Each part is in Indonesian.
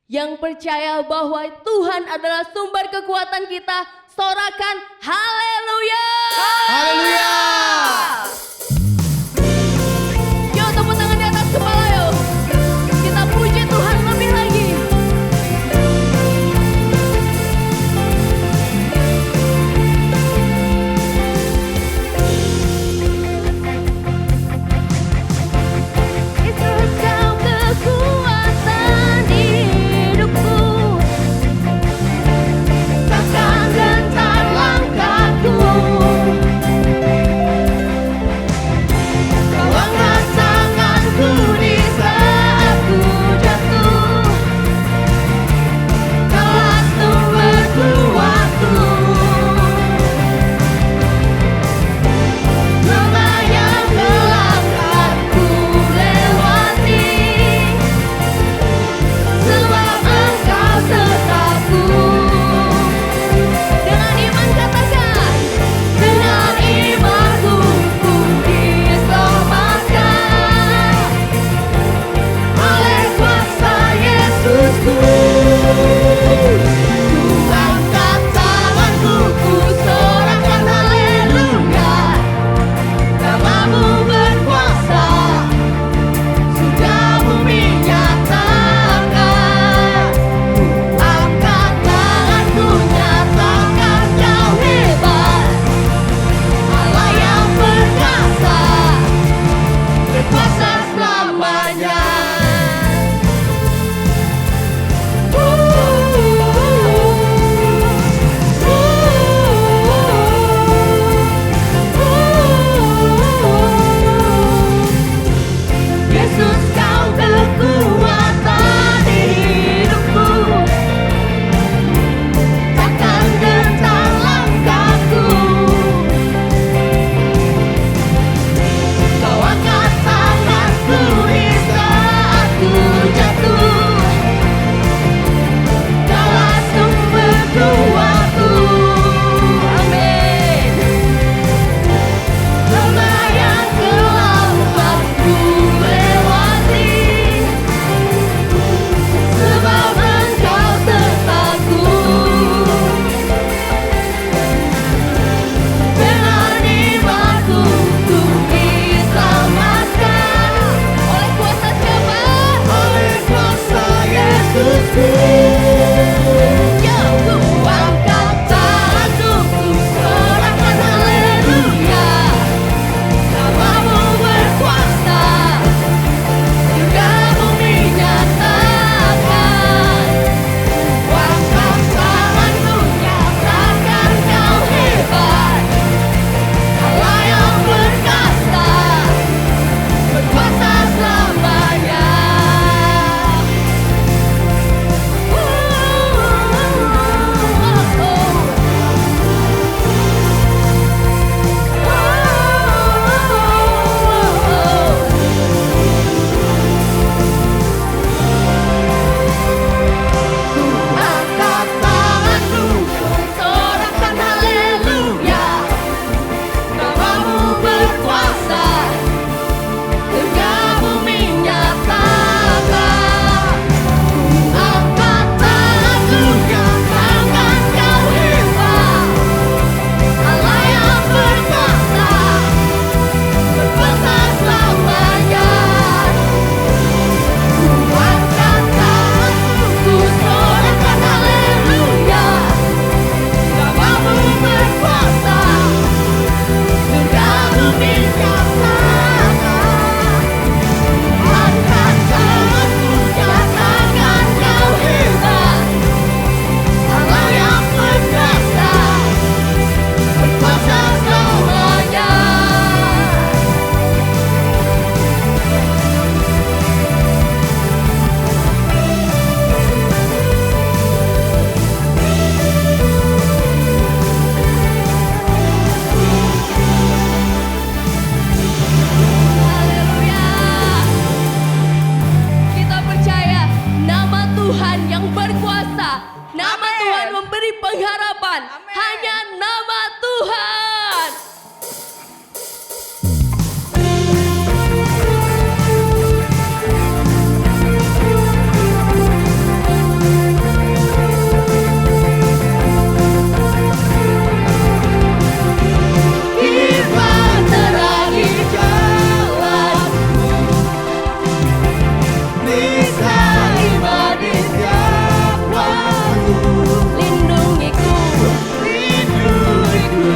Yang percaya bahwa Tuhan adalah sumber kekuatan kita, sorakan haleluya. Haleluya. Yuk tepuk tangan di atas kepala yuk. Kita puji Tuhan lebih lagi. Itu kau kekuatan hidupku, takkan gentar langkahku. akan memberi pengharapan. Amin. Hanya nama Tuhan. Firman terangi jalanku, bisa iman di setiap waktu. Lindungiku Lindungiku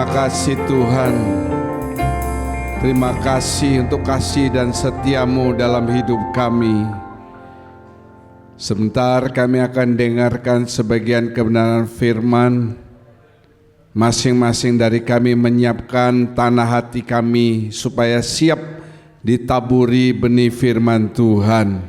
Terima kasih Tuhan. Terima kasih untuk kasih dan setia-Mu dalam hidup kami. Sebentar kami akan dengarkan sebagian kebenaran firman. Masing-masing dari kami menyiapkan tanah hati kami supaya siap ditaburi benih firman Tuhan.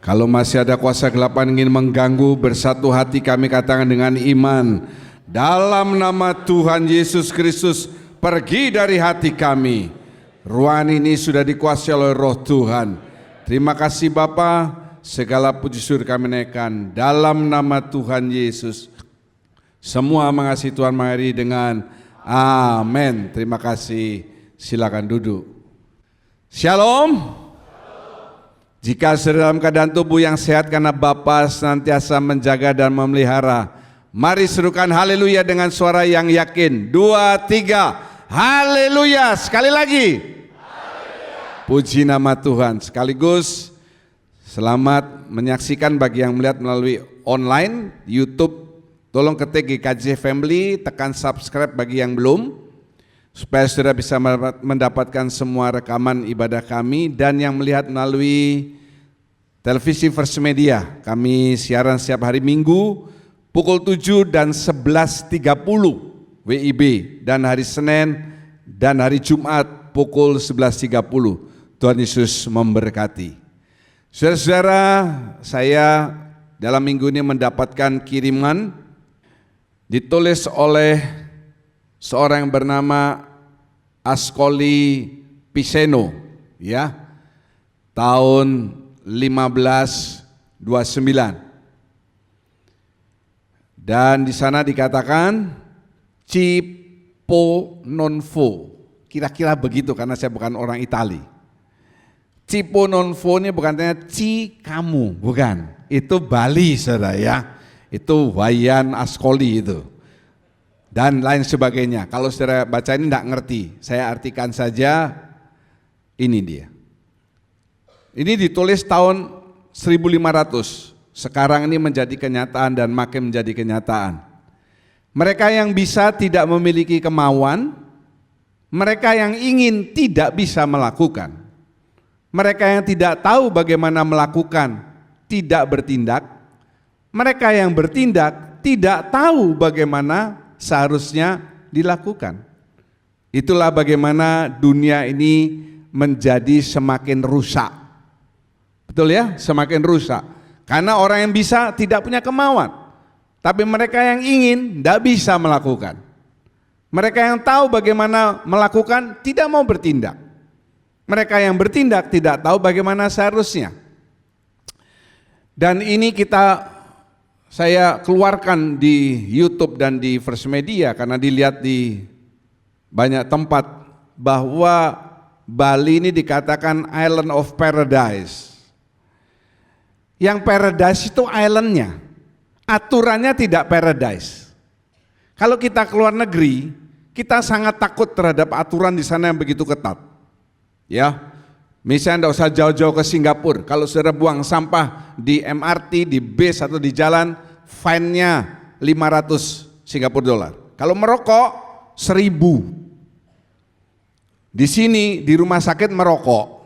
Kalau masih ada kuasa gelap yang ingin mengganggu, bersatu hati kami katakan dengan iman, dalam nama Tuhan Yesus Kristus, pergi dari hati kami. Ruangan ini sudah dikuasai oleh Roh Tuhan. Terima kasih Bapa, segala puji syukur kami naikkan dalam nama Tuhan Yesus. Semua mengasihi Tuhan mengakhiri dengan amin. Terima kasih. Silakan duduk. Shalom. Jika sedang dalam keadaan tubuh yang sehat karena Bapa senantiasa menjaga dan memelihara, mari serukan haleluya dengan suara yang yakin. 2, 3, haleluya. Sekali lagi, haleluya. Puji nama Tuhan. Sekaligus selamat menyaksikan bagi yang melihat melalui online YouTube. Tolong ketik GKJ Family, tekan subscribe bagi yang belum, supaya saudara bisa mendapatkan semua rekaman ibadah kami. Dan yang melihat melalui televisi First Media, kami siaran setiap hari Minggu pukul 7 dan 11.30 WIB, dan hari Senin dan hari Jumat pukul 11.30. Tuhan Yesus memberkati. Saudara-saudara, saya dalam minggu ini mendapatkan kiriman ditulis oleh seorang yang bernama Ascoli Piceno, ya, tahun 1529. Dan di sana dikatakan Cipo non vo, kira-kira begitu karena saya bukan orang Itali. Cipo non vo ini bukan artinya ci kamu, bukan. Itu Bali saudara ya, itu Wayan Ascoli itu. Dan lain sebagainya. Kalau saudara baca ini tidak ngerti, saya artikan saja. Ini dia. Ini ditulis tahun 1500. Sekarang ini menjadi kenyataan dan makin menjadi kenyataan. Mereka yang bisa tidak memiliki kemauan, mereka yang ingin tidak bisa melakukan, mereka yang tidak tahu bagaimana melakukan tidak bertindak, mereka yang bertindak tidak tahu bagaimana seharusnya dilakukan. Itulah bagaimana dunia ini menjadi semakin rusak. Betul ya, semakin rusak. Karena orang yang bisa tidak punya kemauan, tapi mereka yang ingin tidak bisa melakukan. Mereka yang tahu bagaimana melakukan tidak mau bertindak. Mereka yang bertindak tidak tahu bagaimana seharusnya. Dan ini saya keluarkan di YouTube dan di First Media karena dilihat di banyak tempat bahwa Bali ini dikatakan Island of Paradise. Yang paradise itu islandnya, aturannya tidak paradise. Kalau kita keluar negeri, kita sangat takut terhadap aturan di sana yang begitu ketat. Ya, misalnya tidak usah jauh-jauh ke Singapura, kalau saudara buang sampah di MRT, di bis atau di jalan, fine-nya 500 Singapura dolar. Kalau merokok 1000. Di sini di rumah sakit merokok.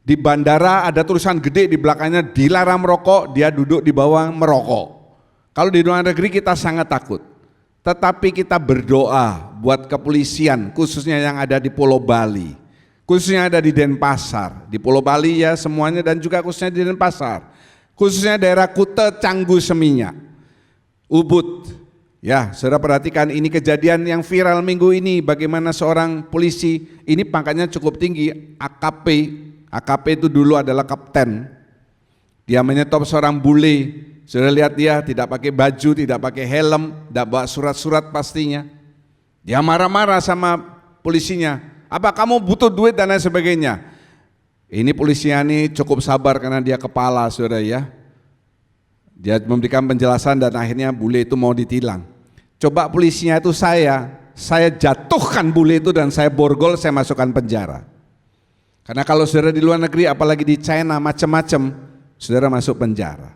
Di bandara ada tulisan gede di belakangnya dilarang merokok, dia duduk di bawah merokok. Kalau di luar negeri kita sangat takut. Tetapi kita berdoa buat kepolisian khususnya yang ada di Pulau Bali. Khususnya ada di Denpasar, di Pulau Bali ya semuanya, dan juga khususnya di Denpasar. Khususnya daerah Kute, Canggu, Seminyak, Ubud. Ya, saudara perhatikan ini kejadian yang viral minggu ini, bagaimana seorang polisi, ini pangkatnya cukup tinggi, AKP itu dulu adalah kapten. Dia menyetop seorang bule. Sudah lihat dia tidak pakai baju, tidak pakai helm, tidak bawa surat-surat pastinya. Dia marah-marah sama polisinya. Apa kamu butuh duit dan lain sebagainya. Ini polisinya ini cukup sabar karena dia kepala saudara ya. Dia memberikan penjelasan dan akhirnya bule itu mau ditilang. Coba polisinya itu saya jatuhkan bule itu dan saya borgol, saya masukkan penjara. Karena kalau saudara di luar negeri, apalagi di China macam-macam, saudara masuk penjara.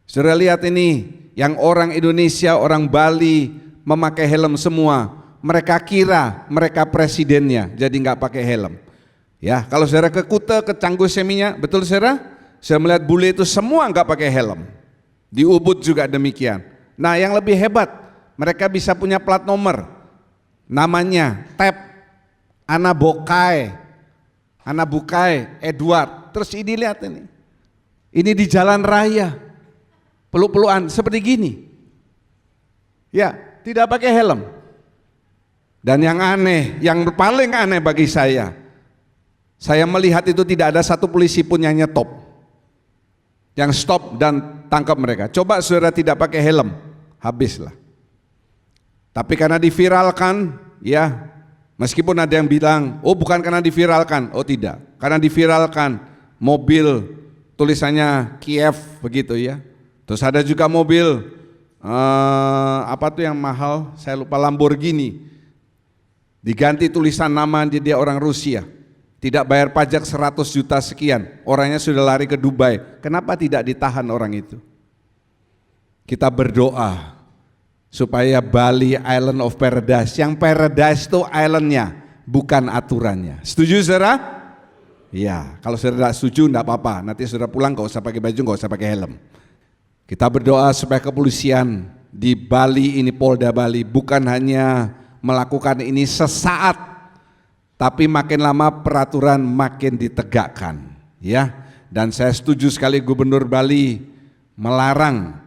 Saudara lihat ini, yang orang Indonesia, orang Bali memakai helm semua, mereka kira mereka presidennya, jadi nggak pakai helm. Ya, kalau saudara ke Kuta, ke Canggu Seminya, betul saudara? Saya melihat bule itu semua nggak pakai helm. Di Ubud juga demikian. Nah, yang lebih hebat, mereka bisa punya plat nomor, namanya Tep Anabukai Edward. Terus ini lihat ini di jalan raya, peluk-pelukan seperti gini. Ya, tidak pakai helm. Dan yang aneh, yang paling aneh bagi saya melihat itu tidak ada satu polisi pun yang nyetop, yang stop dan tangkap mereka. Coba saudara tidak pakai helm, habislah. Tapi karena diviralkan, ya, meskipun ada yang bilang, oh bukan karena diviralkan, oh tidak, karena diviralkan mobil tulisannya Kiev begitu ya. Terus ada juga mobil apa tuh yang mahal, saya lupa, Lamborghini, diganti tulisan nama dia orang Rusia, tidak bayar pajak 100 juta sekian, orangnya sudah lari ke Dubai. Kenapa tidak ditahan orang itu? Kita berdoa supaya Bali Island of Paradise, yang paradise itu islandnya, bukan aturannya. Setuju saudara? Ya, kalau saudara tidak setuju tidak apa-apa, nanti saudara pulang gak usah pakai baju, gak usah pakai helm. Kita berdoa supaya kepolisian di Bali ini, Polda Bali, bukan hanya melakukan ini sesaat, tapi makin lama peraturan makin ditegakkan, ya. Dan saya setuju sekali Gubernur Bali melarang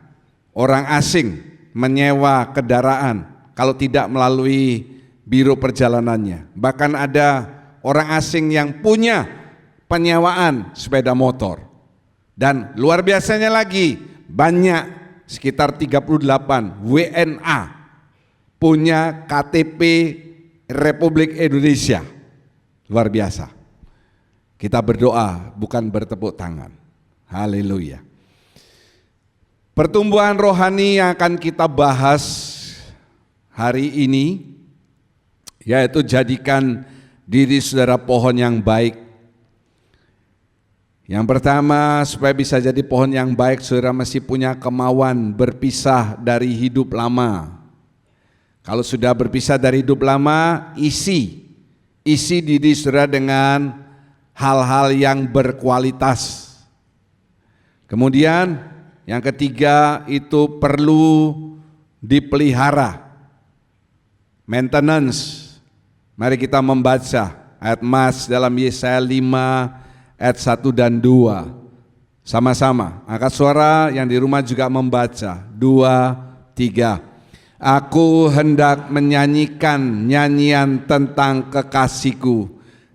orang asing menyewa kendaraan kalau tidak melalui biro perjalanannya. Bahkan ada orang asing yang punya penyewaan sepeda motor. Dan luar biasanya lagi, banyak, sekitar 38 WNA punya KTP Republik Indonesia. Luar biasa. Kita berdoa, bukan bertepuk tangan. Haleluya. Pertumbuhan rohani yang akan kita bahas hari ini, yaitu jadikan diri saudara pohon yang baik. Yang pertama, supaya bisa jadi pohon yang baik, saudara mesti punya kemauan berpisah dari hidup lama. Kalau sudah berpisah dari hidup lama, isi diri saudara dengan hal-hal yang berkualitas. Kemudian yang ketiga itu perlu dipelihara, maintenance. Mari kita membaca ayat mas dalam Yesaya 5 ayat 1 dan 2. Sama-sama, angkat suara yang di rumah juga membaca. 2, 3. Aku hendak menyanyikan nyanyian tentang kekasihku,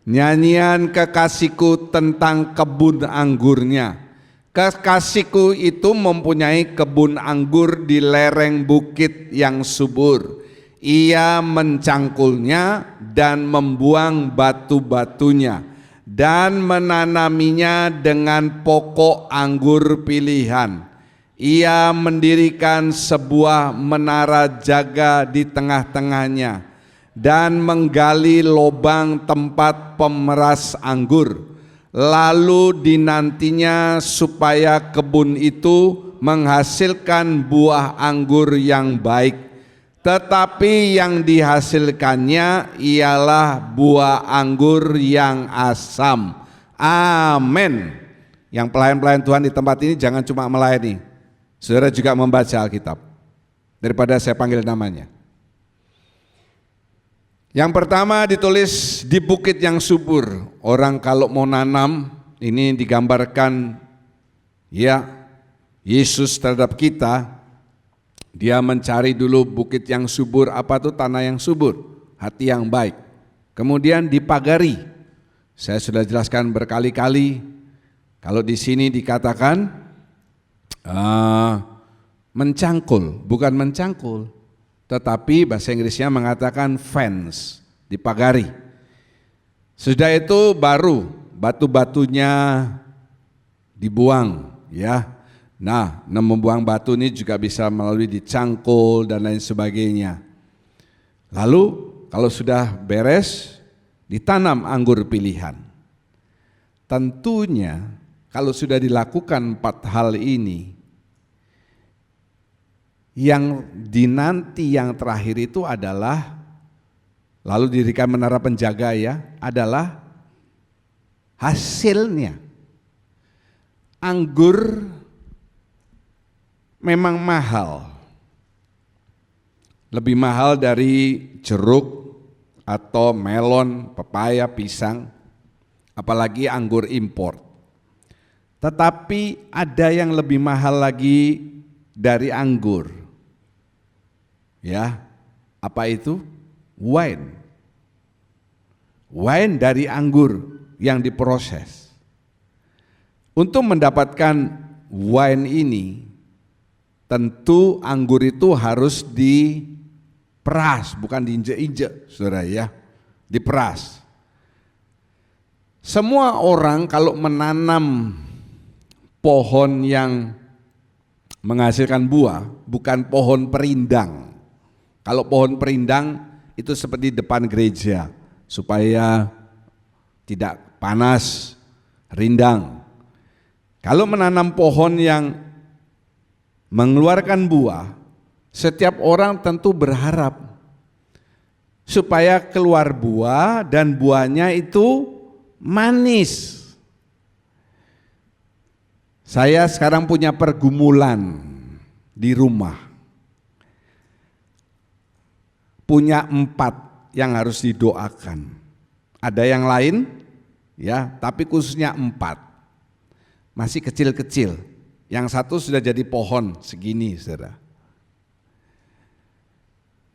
nyanyian kekasihku tentang kebun anggurnya. Kekasihku itu mempunyai kebun anggur di lereng bukit yang subur. Ia mencangkulnya dan membuang batu-batunya dan menanaminya dengan pokok anggur pilihan. Ia mendirikan sebuah menara jaga di tengah-tengahnya dan menggali lubang tempat pemeras anggur. Lalu dinantinya supaya kebun itu menghasilkan buah anggur yang baik. Tetapi yang dihasilkannya ialah buah anggur yang asam. Amin. Yang pelayan-pelayan Tuhan di tempat ini jangan cuma melayani, saudara juga membaca Alkitab, daripada saya panggil namanya. Yang pertama ditulis di bukit yang subur. Orang kalau mau nanam, ini digambarkan ya Yesus terhadap kita. Dia mencari dulu bukit yang subur, apa tuh tanah yang subur, hati yang baik. Kemudian dipagari. Saya sudah jelaskan berkali-kali. Kalau di sini dikatakan mencangkul, bukan mencangkul, tetapi bahasa Inggrisnya mengatakan fence, dipagari. Sudah itu baru batu-batunya dibuang, ya. Nah, membuang batu ini juga bisa melalui dicangkul dan lain sebagainya. Lalu kalau sudah beres, ditanam anggur pilihan. Tentunya kalau sudah dilakukan 4 hal ini, yang dinanti yang terakhir itu adalah lalu didirikan menara penjaga ya, adalah hasilnya. Anggur memang mahal. Lebih mahal dari jeruk atau melon, pepaya, pisang, apalagi anggur impor. Tetapi ada yang lebih mahal lagi dari anggur. Ya, apa itu? Wine. Wine dari anggur yang diproses. Untuk mendapatkan wine ini, tentu anggur itu harus diperas, bukan diinjek-injek, saudara ya, diperas. Semua orang kalau menanam pohon yang menghasilkan buah, bukan pohon perindang. Kalau pohon perindang itu seperti depan gereja, supaya tidak panas, rindang. Kalau menanam pohon yang mengeluarkan buah, setiap orang tentu berharap supaya keluar buah dan buahnya itu manis. Saya sekarang punya pergumulan di rumah. Punya 4 yang harus didoakan. Ada yang lain ya, tapi khususnya 4. Masih kecil-kecil. Yang satu sudah jadi pohon segini, saudara.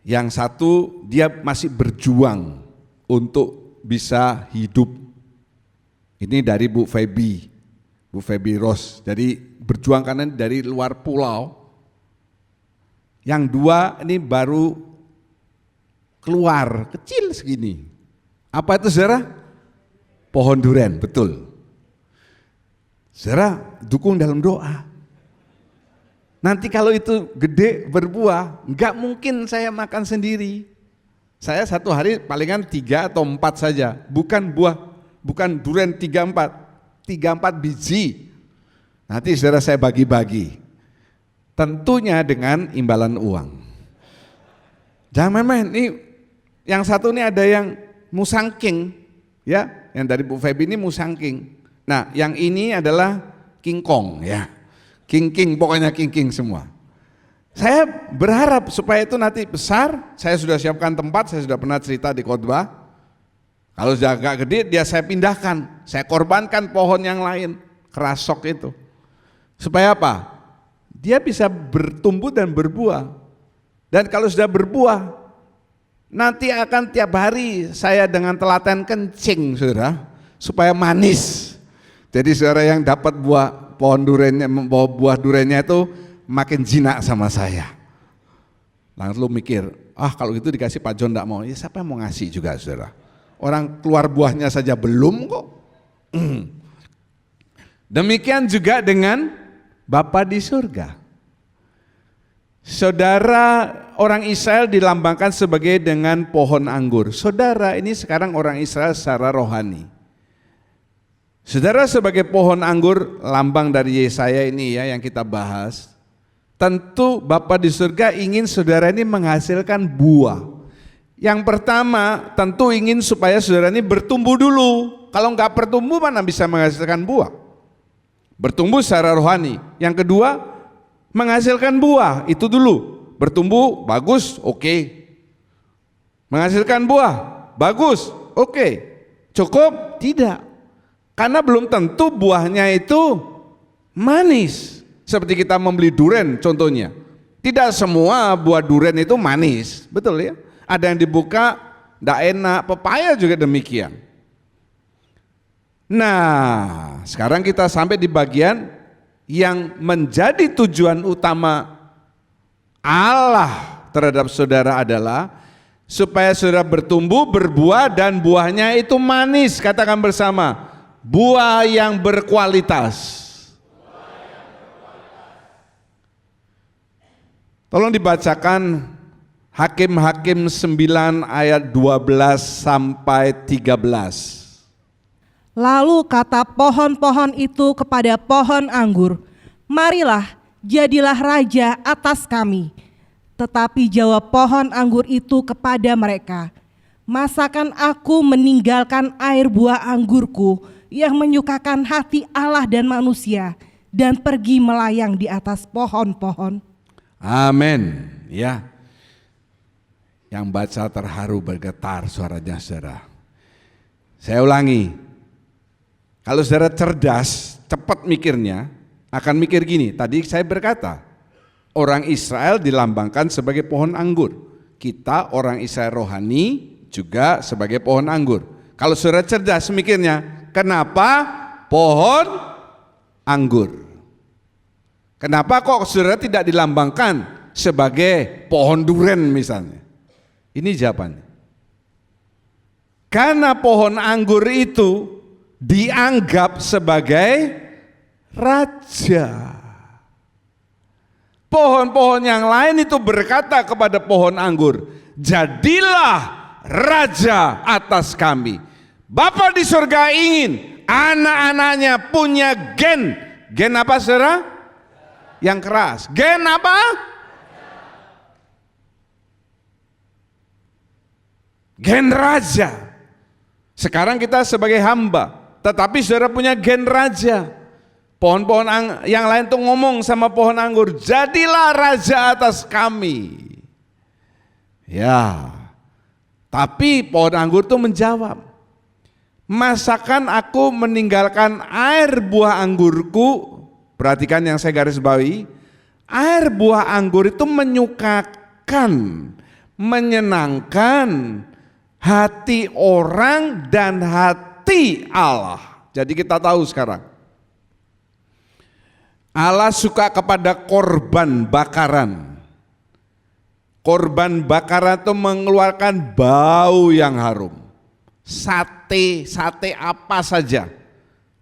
Yang satu dia masih berjuang untuk bisa hidup. Ini dari Bu Feby Ros. Jadi berjuang karena dari luar pulau. Yang 2 ini baru keluar, kecil segini. Apa itu, saudara? Pohon durian, betul. Saudara, dukung dalam doa. Nanti kalau itu gede berbuah, enggak mungkin saya makan sendiri. Saya satu hari palingan 3 atau 4 saja, bukan buah, bukan durian 3-4 biji. Nanti saudara saya bagi-bagi. Tentunya dengan imbalan uang. Jangan main-main, ini yang satu ini ada yang musangking, ya, yang dari Bu Feby ini musangking. Nah, yang ini adalah kingkong, ya, king pokoknya king semua. Saya berharap supaya itu nanti besar. Saya sudah siapkan tempat, saya sudah pernah cerita di khotbah. Kalau sudah agak gede, dia saya pindahkan, saya korbankan pohon yang lain, kerasok itu. Supaya apa? Dia bisa bertumbuh dan berbuah. Dan kalau sudah berbuah, nanti akan tiap hari saya dengan telaten kencing, saudara, supaya manis. Jadi saudara yang dapat buah pohon duriannya, buah duriannya itu makin jinak sama saya. Lalu mikir, kalau itu dikasih Pak John enggak mau, ya siapa yang mau ngasih juga, saudara. Orang keluar buahnya saja belum kok. Demikian juga dengan Bapa di surga. Saudara, orang Israel dilambangkan sebagai dengan pohon anggur. Saudara, ini sekarang orang Israel secara rohani. Saudara sebagai pohon anggur, lambang dari Yesaya ini ya yang kita bahas. Tentu Bapa di surga ingin saudara ini menghasilkan buah. Yang pertama tentu ingin supaya saudara ini bertumbuh dulu. Kalau enggak bertumbuh mana bisa menghasilkan buah? Bertumbuh secara rohani. Yang kedua, menghasilkan buah, itu dulu. Bertumbuh, bagus, oke. Menghasilkan buah, bagus, oke. Cukup? Tidak. Karena belum tentu buahnya itu manis. Seperti kita membeli durian contohnya. Tidak semua buah durian itu manis, betul ya? Ada yang dibuka, tidak enak, pepaya juga demikian. Nah, sekarang kita sampai di bagian yang menjadi tujuan utama Allah terhadap saudara adalah supaya saudara bertumbuh, berbuah dan buahnya itu manis. Katakan bersama, buah yang berkualitas. Tolong dibacakan Hakim-Hakim 9 ayat 12 sampai 13. Lalu kata pohon-pohon itu kepada pohon anggur, marilah jadilah raja atas kami. Tetapi jawab pohon anggur itu kepada mereka, masakan aku meninggalkan air buah anggurku yang menyukakan hati Allah dan manusia dan pergi melayang di atas pohon-pohon. Amin. Ya. Yang baca terharu bergetar suaranya saudara. Saya ulangi. Kalau saudara cerdas, cepat mikirnya, akan mikir gini. Tadi saya berkata, orang Israel dilambangkan sebagai pohon anggur. Kita orang Israel rohani juga sebagai pohon anggur. Kalau saudara cerdas mikirnya, kenapa pohon anggur? Kenapa kok saudara tidak dilambangkan sebagai pohon duren misalnya? Ini jawabannya. Karena pohon anggur itu dianggap sebagai raja. Pohon-pohon yang lain itu berkata kepada pohon anggur, jadilah raja atas kami. Bapa di surga ingin anak-anaknya punya gen apa saudara? Yang keras. Gen apa? Gen raja. Sekarang kita sebagai hamba, tetapi saudara punya gen raja. Pohon-pohon yang lain tuh ngomong sama pohon anggur, jadilah raja atas kami. Ya, tapi pohon anggur tuh menjawab, masakan aku meninggalkan air buah anggurku. Perhatikan yang saya garis bawahi, air buah anggur itu menyukakan, menyenangkan hati orang dan hati Allah. Jadi kita tahu sekarang, Allah suka kepada korban bakaran. Korban bakaran itu mengeluarkan bau yang harum. Sate apa saja.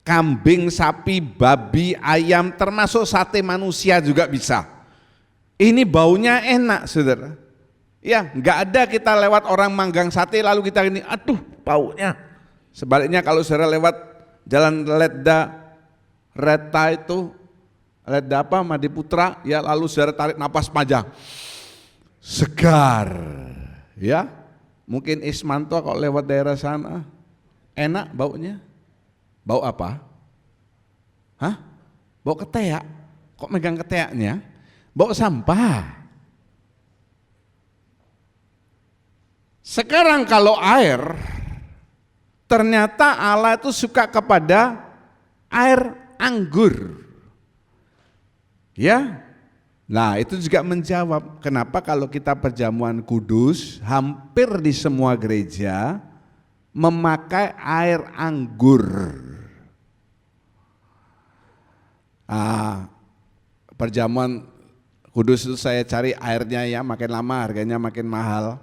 Kambing, sapi, babi, ayam, termasuk sate manusia juga bisa. Ini baunya enak saudara. Ya, nggak ada kita lewat orang manggang sate lalu kita ini, aduh baunya. Sebaliknya kalau saudara lewat jalan Reta itu, Leda apa, Madiputra, ya lalu saudara tarik napas panjang, segar, ya. Mungkin Ismanto kalau lewat daerah sana, enak baunya. Bau apa? Hah? Bau ketek. Kok megang keteknya? Bau sampah. Sekarang kalau air, ternyata Allah itu suka kepada air anggur. Ya. Nah, itu juga menjawab kenapa kalau kita perjamuan kudus hampir di semua gereja memakai air anggur. Perjamuan kudus itu saya cari airnya ya makin lama harganya makin mahal.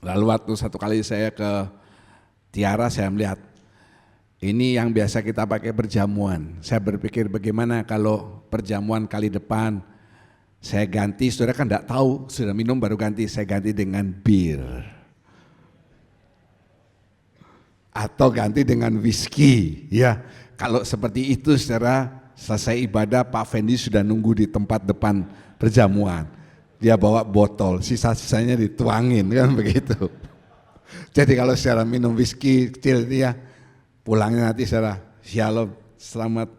Lalu waktu satu kali saya ke Tiara saya melihat ini yang biasa kita pakai perjamuan. Saya berpikir bagaimana kalau perjamuan kali depan saya ganti, saudara kan enggak tahu, sudah minum baru ganti, saya ganti dengan bir. Atau ganti dengan whisky, ya. Kalau seperti itu saudara, selesai ibadah Pak Fendi sudah nunggu di tempat depan perjamuan. Dia bawa botol, sisa-sisanya dituangin kan begitu. Jadi kalau saudara minum whisky kecil dia pulangnya nanti saudara, shalom, selamat,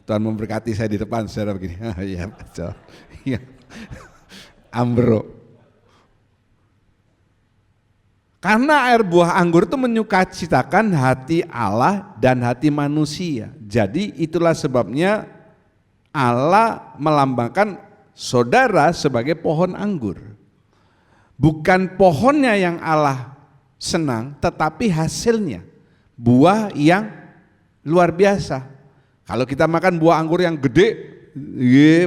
Tuhan memberkati saya di depan saudara begini. Iya betul. Iya. Ambro. Karena air buah anggur itu menyukacitakan hati Allah dan hati manusia. Jadi itulah sebabnya Allah melambangkan saudara sebagai pohon anggur. Bukan pohonnya yang Allah senang, tetapi hasilnya. Buah yang luar biasa. Kalau kita makan buah anggur yang gede,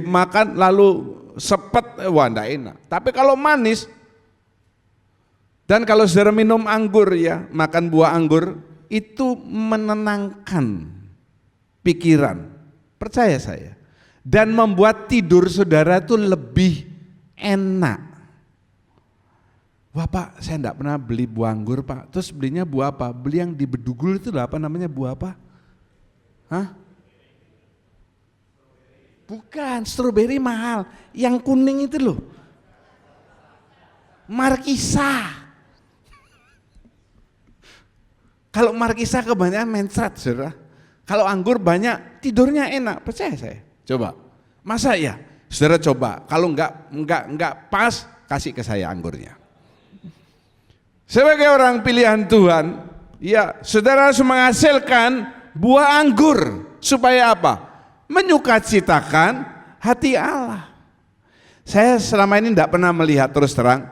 makan lalu sepet, wah enggak enak. Tapi kalau manis, dan kalau saudara minum anggur ya, makan buah anggur, itu menenangkan pikiran, percaya saya. Dan membuat tidur saudara itu lebih enak. Wah Pak, saya enggak pernah beli buah anggur Pak, terus belinya buah apa? Beli yang di Bedugul itu apa namanya, buah apa? Hah? Bukan, stroberi mahal, yang kuning itu loh. Markisa. Kalau markisa kebanyakan mencret, saudara. Kalau anggur banyak, tidurnya enak, percaya saya. Coba, masa ya? Saudara coba, kalau enggak pas, kasih ke saya anggurnya. Sebagai orang pilihan Tuhan, ya saudara harus menghasilkan buah anggur. Supaya apa? Menyukacitakan hati Allah. Saya selama ini tidak pernah melihat, terus terang,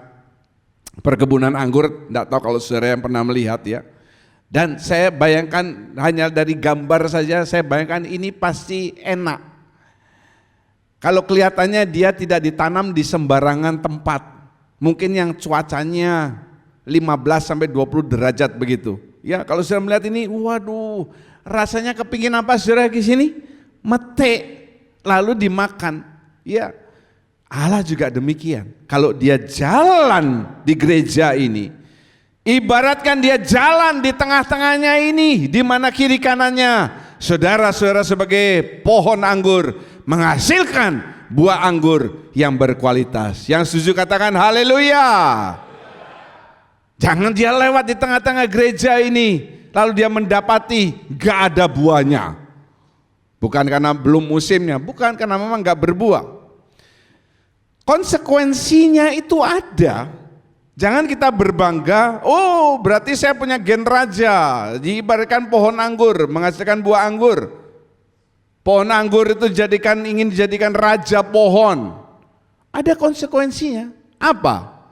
perkebunan anggur, tidak tahu kalau saudara yang pernah melihat ya. Dan saya bayangkan hanya dari gambar saja, saya bayangkan ini pasti enak. Kalau kelihatannya dia tidak ditanam di sembarangan tempat. Mungkin yang cuacanya 15 sampai 20 derajat begitu. Ya, kalau saudara melihat ini, waduh, rasanya kepingin apa saudara di sini? Mete, lalu dimakan. Ya, Allah juga demikian. Kalau dia jalan di gereja ini, ibaratkan dia jalan di tengah-tengahnya ini, di mana kiri kanannya saudara-saudara sebagai pohon anggur menghasilkan buah anggur yang berkualitas. Yang setuju katakan haleluya. Jangan dia lewat di tengah-tengah gereja ini lalu dia mendapati gak ada buahnya. Bukan karena belum musimnya, bukan karena memang gak berbuah. Konsekuensinya itu ada. Jangan kita berbangga, oh berarti saya punya gen raja, diibaratkan pohon anggur, menghasilkan buah anggur. Pohon anggur itu ingin dijadikan raja pohon. Ada konsekuensinya. Apa?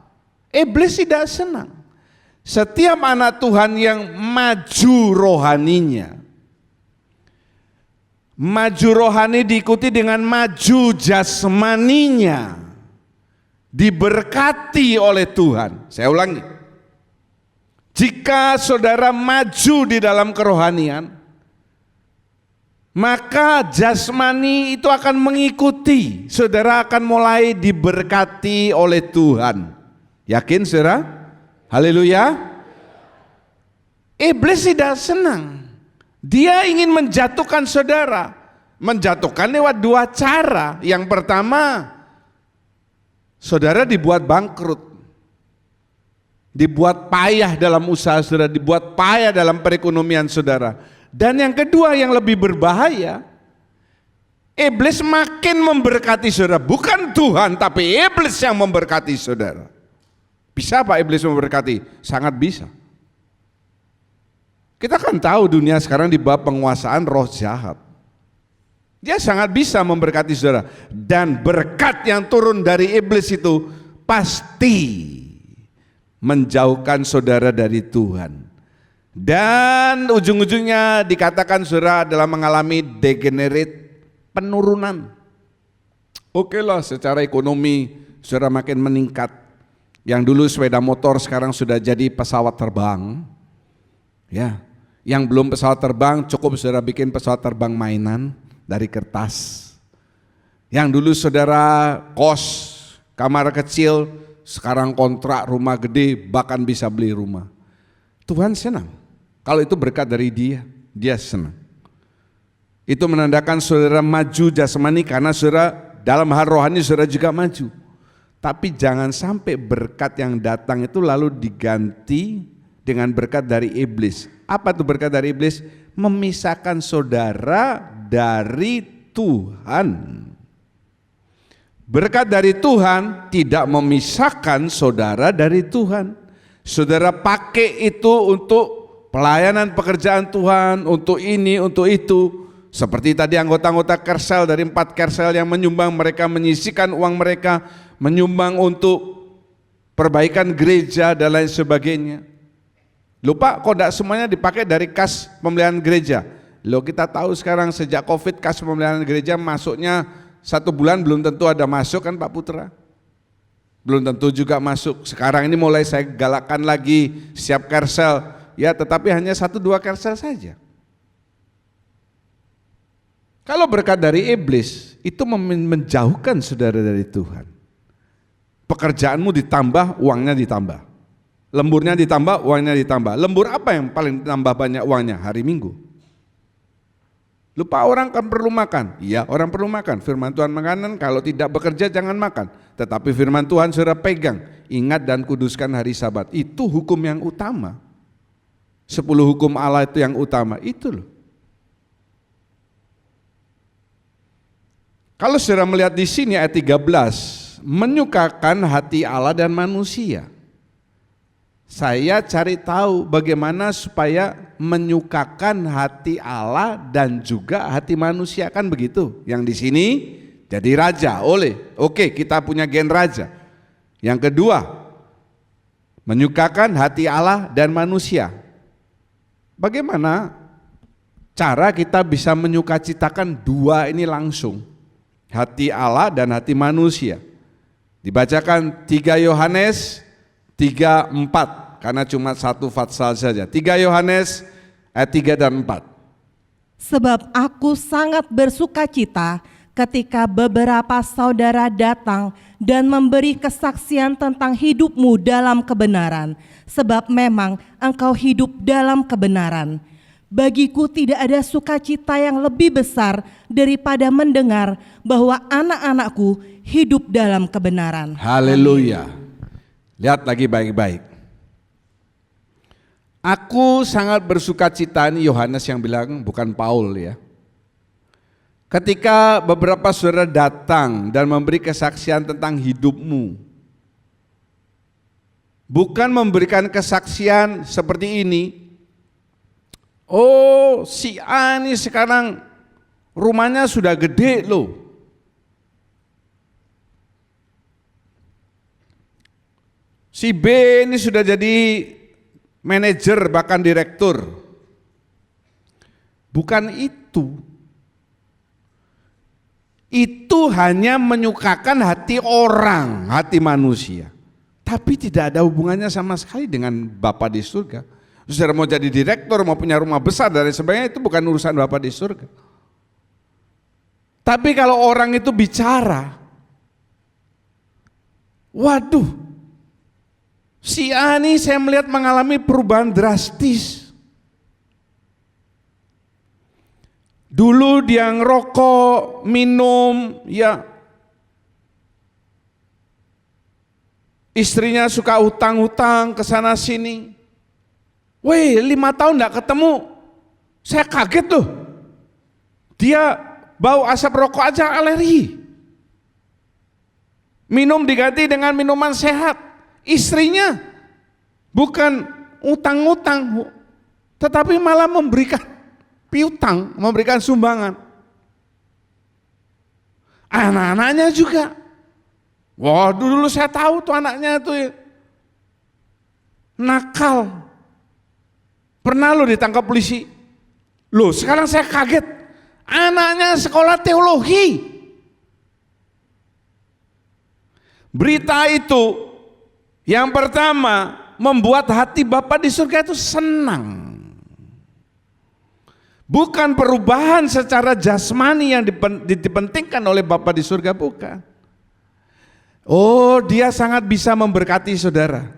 Iblis tidak senang. Setiap anak Tuhan yang maju rohaninya, maju rohani diikuti dengan maju jasmaninya, diberkati oleh Tuhan. Saya ulangi, jika saudara maju di dalam kerohanian, maka jasmani itu akan mengikuti. Saudara akan mulai diberkati oleh Tuhan. Yakin saudara? Haleluya. Iblis tidak senang. Dia ingin menjatuhkan saudara. Menjatuhkan lewat dua cara. Yang pertama, saudara dibuat bangkrut, dibuat payah dalam usaha saudara, dibuat payah dalam perekonomian saudara. Dan yang kedua yang lebih berbahaya, iblis makin memberkati saudara, bukan Tuhan tapi iblis yang memberkati saudara. Bisa Pak iblis memberkati? Sangat bisa. Kita kan tahu dunia sekarang di bawah penguasaan roh jahat. Dia sangat bisa memberkati saudara. Dan berkat yang turun dari iblis itu pasti menjauhkan saudara dari Tuhan. Dan ujung-ujungnya dikatakan saudara adalah mengalami degenerate, penurunan. Oke lah, secara ekonomi saudara makin meningkat. Yang dulu sepeda motor sekarang sudah jadi pesawat terbang. Ya, yang belum pesawat terbang cukup saudara bikin pesawat terbang mainan dari kertas. Yang dulu saudara kos, kamar kecil, sekarang kontrak rumah gede, bahkan bisa beli rumah. Tuhan senang. Kalau itu berkat dari dia, dia senang. Itu menandakan saudara maju jasmani karena saudara dalam hal rohani saudara juga maju. Tapi jangan sampai berkat yang datang itu lalu diganti dengan berkat dari iblis. Apa itu berkat dari iblis? Memisahkan saudara dari Tuhan. Berkat dari Tuhan tidak memisahkan saudara dari Tuhan. Saudara pakai itu untuk pelayanan pekerjaan Tuhan, untuk ini, untuk itu. Seperti tadi anggota-anggota Kersel, dari 4 Kersel yang menyumbang, mereka menyisihkan uang mereka, menyumbang untuk perbaikan gereja dan lain sebagainya. Lupa kok tidak semuanya dipakai dari kas pemeliharaan gereja. Loh, kita tahu sekarang sejak Covid kas pemeliharaan gereja masuknya 1 bulan belum tentu ada masuk kan Pak Putra? Belum tentu juga masuk. Sekarang ini mulai saya galakkan lagi siap Kersel, ya tetapi hanya 1-2 Kersel saja. Kalau berkat dari iblis itu menjauhkan saudara dari Tuhan. Pekerjaanmu ditambah, uangnya ditambah. Lemburnya ditambah, uangnya ditambah. Lembur apa yang paling tambah banyak uangnya? Hari Minggu. Lupa orang kan perlu makan. Iya, orang perlu makan. Firman Tuhan makanan, kalau tidak bekerja jangan makan. Tetapi firman Tuhan saudara pegang, ingat dan kuduskan hari Sabat. Itu hukum yang utama. 10 hukum Allah itu yang utama, itu loh. Kalau saudara melihat di sini ayat 13, menyukakan hati Allah dan manusia. Saya cari tahu bagaimana supaya menyukakan hati Allah dan juga hati manusia, kan begitu. Yang di sini jadi raja, oke, kita punya gen raja. Yang kedua, menyukakan hati Allah dan manusia. Bagaimana cara kita bisa menyukacitakan dua ini langsung? Hati Allah dan hati manusia. Dibacakan 3 Yohanes 3:4, karena cuma satu fatsal saja. 3 Yohanes ayat 3 dan 4. Sebab aku sangat bersukacita ketika beberapa saudara datang dan memberi kesaksian tentang hidupmu dalam kebenaran, sebab memang engkau hidup dalam kebenaran. Bagiku tidak ada sukacita yang lebih besar daripada mendengar bahwa anak-anakku hidup dalam kebenaran. Haleluya. Lihat lagi baik-baik. Aku sangat bersukacita, ini Yohanes yang bilang, bukan Paul ya. Ketika beberapa saudara datang dan memberi kesaksian tentang hidupmu. Bukan memberikan kesaksian seperti ini. Oh, si A ini sekarang rumahnya sudah gede loh. Si B ini sudah jadi manajer bahkan direktur. Bukan itu. Itu hanya menyukakan hati orang, hati manusia. Tapi tidak ada hubungannya sama sekali dengan Bapa di surga. Saudara mau jadi direktur, mau punya rumah besar dan sebagainya, itu bukan urusan Bapa di surga. Tapi kalau orang itu bicara, waduh, si A ini saya melihat mengalami perubahan drastis. Dulu dia ngerokok, minum, ya. Istrinya suka utang-utang ke sana sini. Weh, 5 tahun enggak ketemu. Saya kaget loh. Dia bau asap rokok aja alergi. Minum diganti dengan minuman sehat. Istrinya bukan utang-utang, tetapi malah memberikan piutang, memberikan sumbangan. Anak-anaknya juga. Waduh, dulu saya tahu tuh anaknya tuh ya, nakal. Pernah lo ditangkap polisi. Loh, sekarang saya kaget. Anaknya sekolah teologi. Berita itu yang pertama membuat hati Bapa di surga itu senang. Bukan perubahan secara jasmani yang dipentingkan oleh Bapa di surga, bukan. Oh, dia sangat bisa memberkati saudara.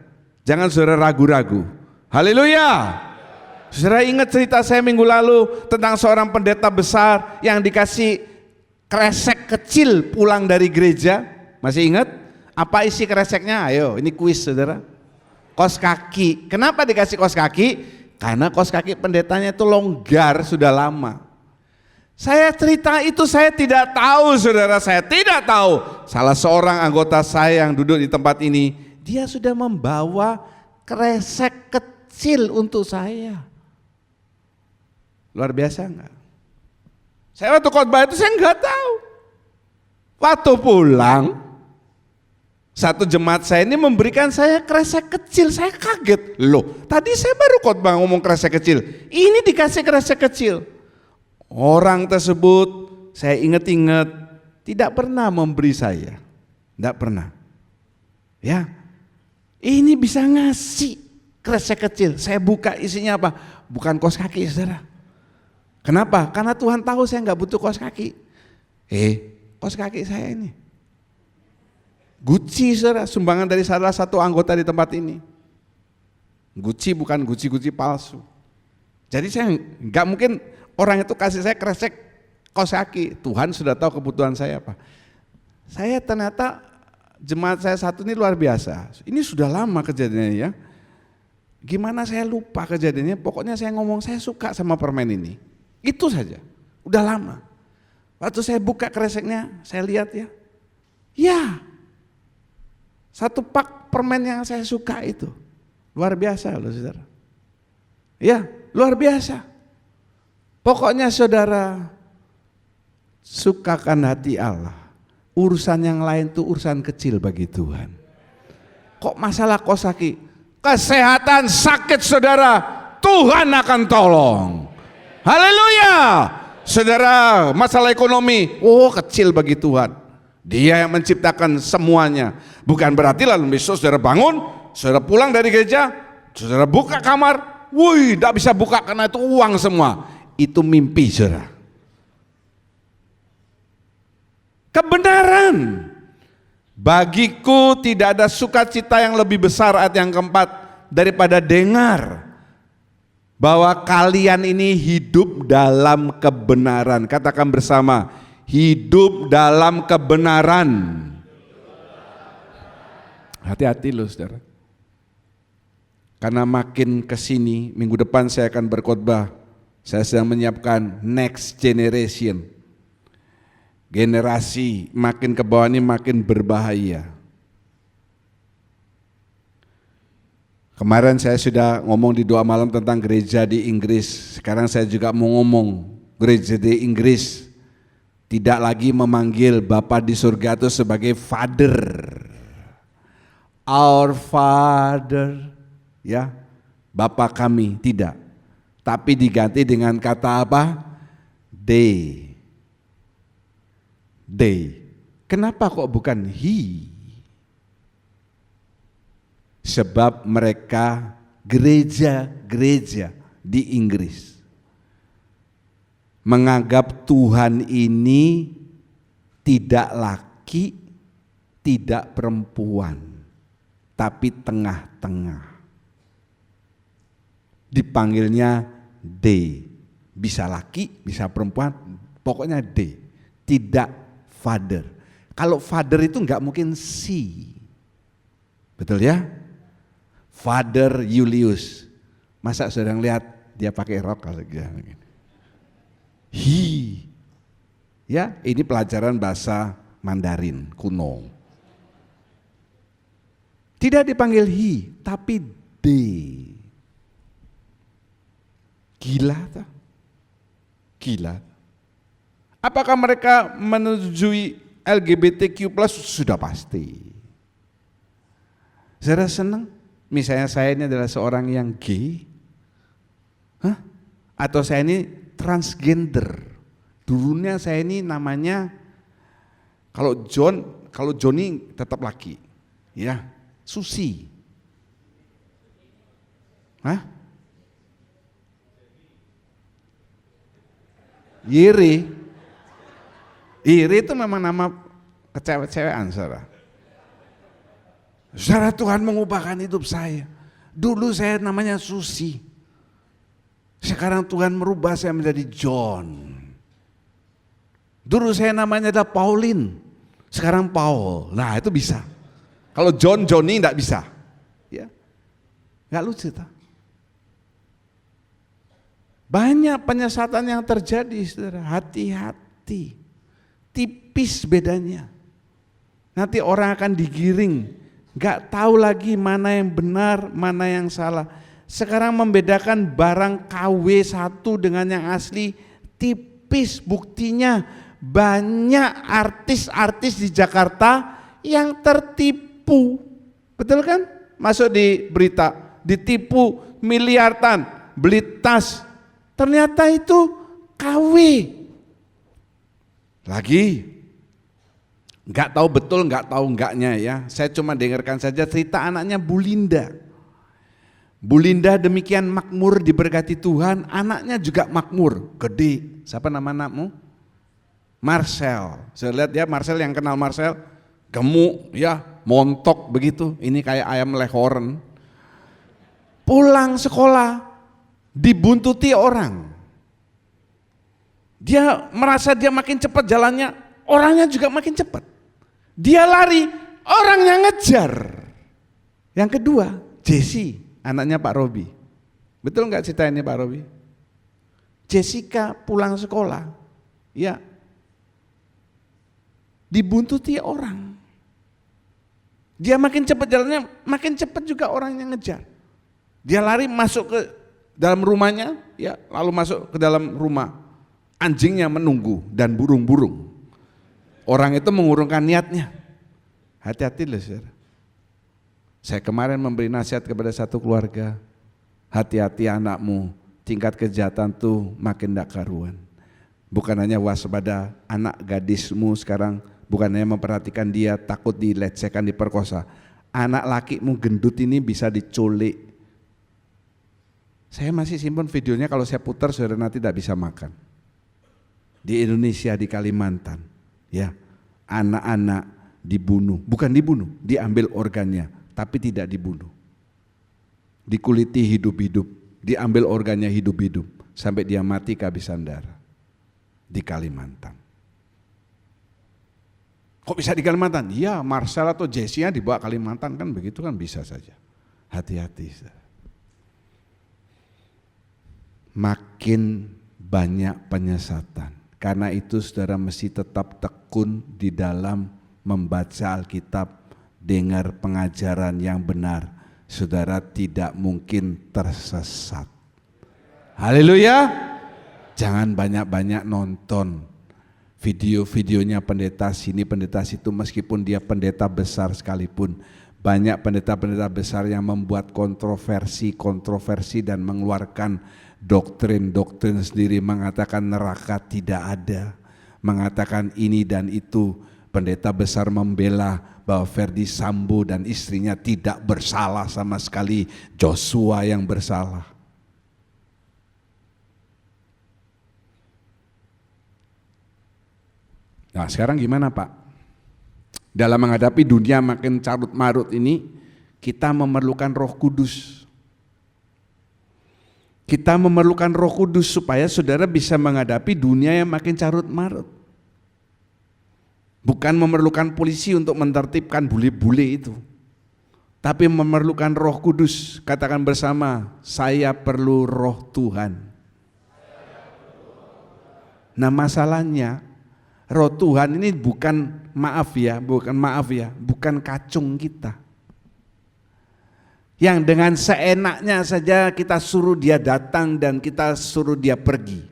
Jangan saudara ragu-ragu. Haleluya. Saudara ingat cerita saya minggu lalu tentang seorang pendeta besar yang dikasih kresek kecil pulang dari gereja. Masih ingat? Apa isi kreseknya? Ayo, ini kuis saudara. Kos kaki. Kenapa dikasih kos kaki? Karena kos kaki pendetanya itu longgar sudah lama. Saya cerita itu saya tidak tahu saudara, saya tidak tahu. Salah seorang anggota saya yang duduk di tempat ini, dia sudah membawa kresek kecil untuk saya. Luar biasa enggak? Saya waktu khotbah itu saya enggak tahu. Waktu pulang, satu jemaat saya ini memberikan saya kresek kecil, saya kaget. Loh, tadi saya baru khotbah ngomong kresek kecil, ini dikasih kresek kecil. Orang tersebut saya ingat-ingat tidak pernah memberi saya, tidak pernah. Ya, ini bisa ngasih kresek kecil. Saya buka isinya apa? Bukan kos kaki saudara. Kenapa? Karena Tuhan tahu saya nggak butuh kos kaki. Kos kaki saya ini Gucci saudara, sumbangan dari salah satu anggota di tempat ini. Gucci bukan Gucci palsu. Jadi saya nggak mungkin orang itu kasih saya kresek kos kaki. Tuhan sudah tahu kebutuhan saya apa. Saya ternyata jemaat saya satu ini luar biasa. Ini sudah lama kejadiannya ya. Gimana saya lupa kejadiannya, pokoknya saya ngomong saya suka sama permen ini. Itu saja, udah lama. Waktu saya buka kreseknya, saya lihat ya, satu pak permen yang saya suka itu. Luar biasa loh saudara. Ya, luar biasa. Pokoknya saudara, sukakan hati Allah. Urusan yang lain itu urusan kecil bagi Tuhan. Kok masalah kosaki? Kesehatan sakit saudara, Tuhan akan tolong. Haleluya. Saudara, masalah ekonomi, kecil bagi Tuhan. Dia yang menciptakan semuanya. Bukan berarti lalu besok saudara bangun, saudara pulang dari gereja, saudara buka kamar, tidak bisa buka karena itu uang semua. Itu mimpi saudara. Kebenaran. Bagiku tidak ada sukacita yang lebih besar, ayat yang keempat, daripada dengar bahwa kalian ini hidup dalam kebenaran. Katakan bersama, hidup dalam kebenaran. Hati-hati loh saudara. Karena makin kesini, minggu depan saya akan berkhotbah. Saya sedang menyiapkan next generation. Generasi makin ke bawah ini makin berbahaya. Kemarin saya sudah ngomong di doa malam tentang gereja di Inggris. Sekarang saya juga mau ngomong gereja di Inggris tidak lagi memanggil Bapa di surga itu sebagai Father. Our Father, ya, Bapa kami, tidak. Tapi diganti dengan kata apa? They. Kenapa kok bukan He? Sebab mereka gereja-gereja di Inggris menganggap Tuhan ini tidak laki, tidak perempuan, tapi tengah-tengah. Dipanggilnya they, bisa laki, bisa perempuan, pokoknya they, tidak Father. Kalau Father itu enggak mungkin si. Betul ya? Father Julius. Masa sedang lihat dia pakai rok kalau gitu. He. Ya, ini pelajaran bahasa Mandarin kuno. Tidak dipanggil he, tapi they. Gila tak? Gila. Apakah mereka menyetujui LGBTQ+? Sudah pasti. Saya senang, misalnya saya ini adalah seorang yang gay, atau saya ini transgender. Dulunya saya ini namanya, kalau Johnny tetap laki, ya, Susi. Iri itu memang nama kecewek-cewekan saudara. Saudara, Tuhan mengubahkan hidup saya. Dulu saya namanya Susi. Sekarang Tuhan merubah saya menjadi John. Dulu saya namanya adalah Pauline. Sekarang Paul. Nah itu bisa. Kalau John, Johnny enggak bisa. Ya. Enggak lucu tak? Banyak penyesatan yang terjadi saudara. Hati-hati. Tipis bedanya. Nanti orang akan digiring, gak tahu lagi mana yang benar, mana yang salah. Sekarang membedakan barang KW satu dengan yang asli tipis. Buktinya banyak artis-artis di Jakarta yang tertipu. Betul kan? Masuk di berita, ditipu miliaran, beli tas. Ternyata itu KW. Lagi nggak tahu betul, nggak tahu enggaknya ya. Saya cuma dengarkan saja cerita anaknya Bu Linda. Bu Linda demikian makmur, diberkati Tuhan, anaknya juga makmur, gede. Siapa nama anakmu? Marcel. Saya lihat ya, Marcel, yang kenal Marcel, gemuk ya, montok begitu. Ini kayak ayam lehoren. Pulang sekolah dibuntuti orang. Dia merasa dia makin cepat jalannya, orangnya juga makin cepat. Dia lari, orangnya ngejar. Yang kedua, Jesse. anaknya Pak Robi. Betul nggak cerita ini Pak Robi? Jessica pulang sekolah, ya, dibuntuti orang. Dia makin cepat jalannya, makin cepat juga orang yang ngejar. Dia lari masuk ke dalam rumahnya, ya, lalu masuk ke dalam rumah. Anjingnya menunggu dan burung-burung. Orang itu mengurungkan niatnya. Hati-hati loh saudara. Saya kemarin memberi nasihat kepada satu keluarga, hati-hati anakmu, tingkat kejahatan tuh makin tidak karuan. Bukan hanya waspada anak gadismu sekarang, bukan hanya memperhatikan dia takut dilecehkan, diperkosa. Anak lakimu gendut ini bisa diculik. Saya masih simpan videonya, kalau saya putar saudara nanti tidak bisa makan. Di Indonesia, di Kalimantan, ya, anak-anak dibunuh, bukan dibunuh, diambil organnya, tapi tidak dibunuh. Dikuliti hidup-hidup, diambil organnya hidup-hidup, sampai dia mati kehabisan darah. Di Kalimantan. Kok bisa di Kalimantan? Ya, Marcel atau Jessia dibawa Kalimantan, kan begitu kan bisa saja. Hati-hati saudara. Makin banyak penyesatan. Karena itu saudara mesti tetap tekun di dalam membaca Alkitab, dengar pengajaran yang benar. Saudara tidak mungkin tersesat. Haleluya. Jangan banyak-banyak nonton video-videonya pendeta sini, pendeta situ, meskipun dia pendeta besar sekalipun. Banyak pendeta-pendeta besar yang membuat kontroversi dan mengeluarkan doktrin sendiri, mengatakan neraka tidak ada, mengatakan ini dan itu. Pendeta besar membela bahwa Ferdi Sambo dan istrinya tidak bersalah sama sekali, Joshua yang bersalah. Nah sekarang gimana Pak? Dalam menghadapi dunia makin carut marut ini, kita memerlukan Roh Kudus. Kita memerlukan Roh Kudus supaya saudara bisa menghadapi dunia yang makin carut marut. Bukan memerlukan polisi untuk menertibkan bule-bule itu, tapi memerlukan Roh Kudus. Katakan bersama, saya perlu Roh Tuhan. Nah masalahnya, Roh Tuhan ini bukan bukan kacung kita. Yang dengan seenaknya saja kita suruh dia datang dan kita suruh dia pergi.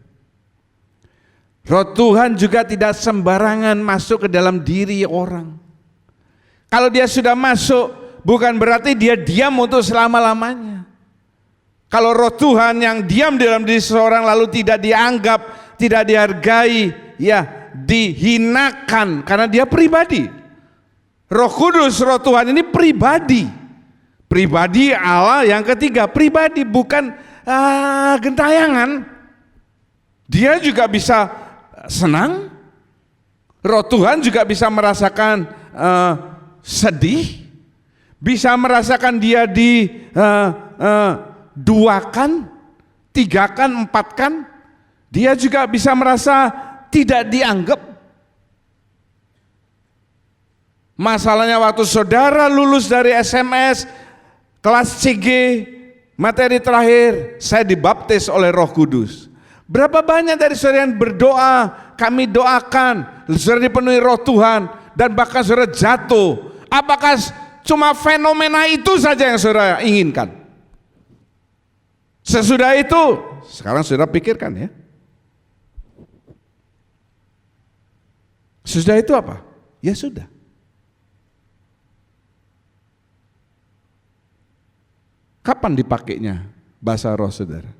Roh Tuhan juga tidak sembarangan masuk ke dalam diri orang. Kalau dia sudah masuk, bukan berarti dia diam untuk selama-lamanya. Kalau Roh Tuhan yang diam di dalam diri seseorang lalu tidak dianggap, tidak dihargai, ya dihinakan karena dia pribadi. Roh Kudus, Roh Tuhan ini pribadi. Pribadi Allah yang ketiga, pribadi, bukan gentayangan. Dia juga bisa senang. Roh Tuhan juga bisa merasakan sedih, bisa merasakan dia duakan, tigakan, empatkan. Dia juga bisa merasa tidak dianggap. Masalahnya waktu saudara lulus dari SMS kelas CG, materi terakhir, saya dibaptis oleh Roh Kudus. Berapa banyak dari saudara yang berdoa, kami doakan, saudara dipenuhi Roh Tuhan, dan bahkan saudara jatuh. Apakah cuma fenomena itu saja yang saudara inginkan? Sesudah itu, sekarang saudara pikirkan ya. Sesudah itu apa? Ya sudah. Kapan dipakainya bahasa roh saudara?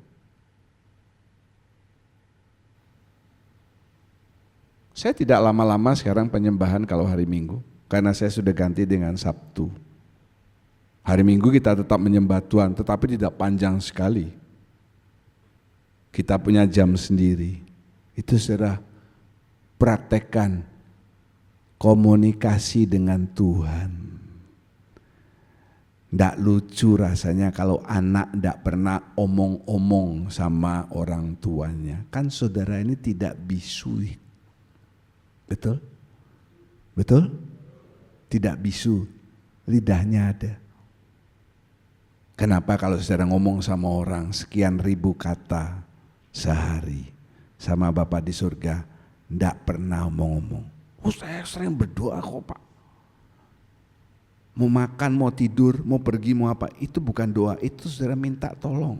Saya tidak lama-lama sekarang penyembahan kalau hari Minggu, karena saya sudah ganti dengan Sabtu. Hari Minggu kita tetap menyembah Tuhan, tetapi tidak panjang sekali. Kita punya jam sendiri. Itu saudara, praktekkan komunikasi dengan Tuhan. Nggak lucu rasanya kalau anak nggak pernah omong-omong sama orang tuanya. Kan saudara ini tidak bisu. Betul? Betul? Tidak bisu, lidahnya ada. Kenapa kalau saudara ngomong sama orang sekian ribu kata sehari sama Bapa di surga, ndak pernah ngomong. Saya sering berdoa kok Pak. Mau makan, mau tidur, mau pergi, mau apa, itu bukan doa, itu saudara minta tolong.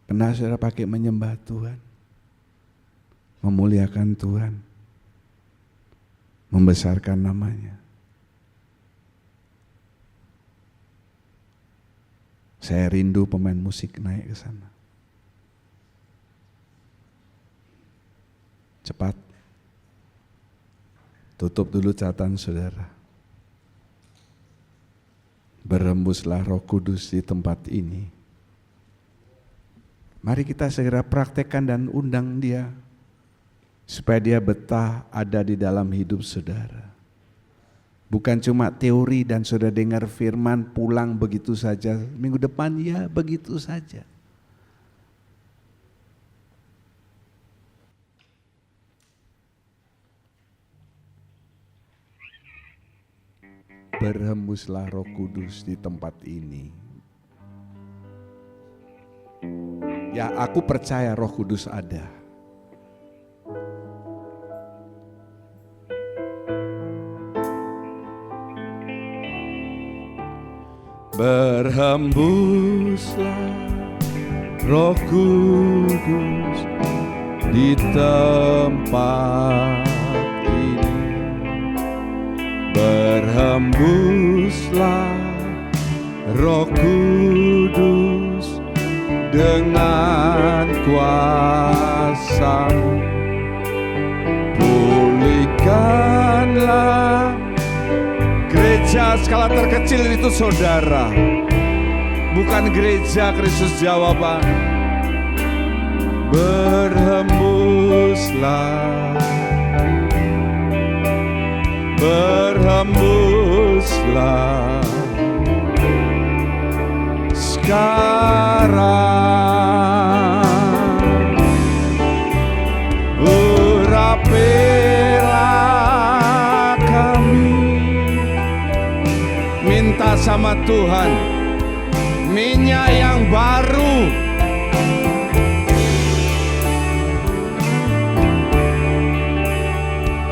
Pernah saudara pakai menyembah Tuhan, memuliakan Tuhan, membesarkan namanya. Saya rindu pemain musik naik ke sana. Cepat. Tutup dulu catatan saudara. Berembuslah Roh Kudus di tempat ini. Mari kita segera praktekkan dan undang dia. Supaya dia betah ada di dalam hidup saudara. Bukan cuma teori dan saudara dengar firman pulang begitu saja. Minggu depan ya begitu saja. Berhembuslah Roh Kudus di tempat ini. Ya, aku percaya Roh Kudus ada. Berhembuslah Roh Kudus di tempat ini. Berhembuslah Roh Kudus dengan kuasa-Mu. Pulihkanlah gereja skala terkecil itu saudara, bukan gereja Kristus jawaban. Berhembuslah, berhembuslah sekarang. Urapilah kami. Minta sama Tuhan minyak yang baru.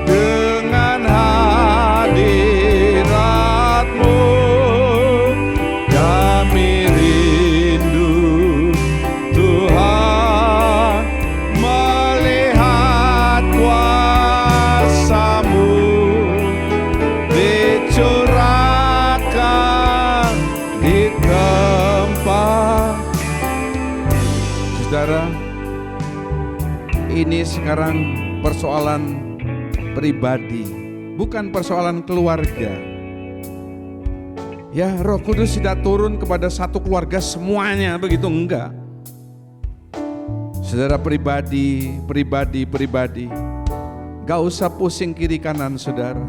Dengan hadirat-Mu kami rindu Tuhan, melihat kuasa-Mu dicurahkan di tempat. Saudara, ini sekarang persoalan pribadi, bukan persoalan keluarga. Ya, Roh Kudus tidak turun kepada satu keluarga semuanya, begitu enggak. Saudara pribadi, gak usah pusing kiri kanan saudara.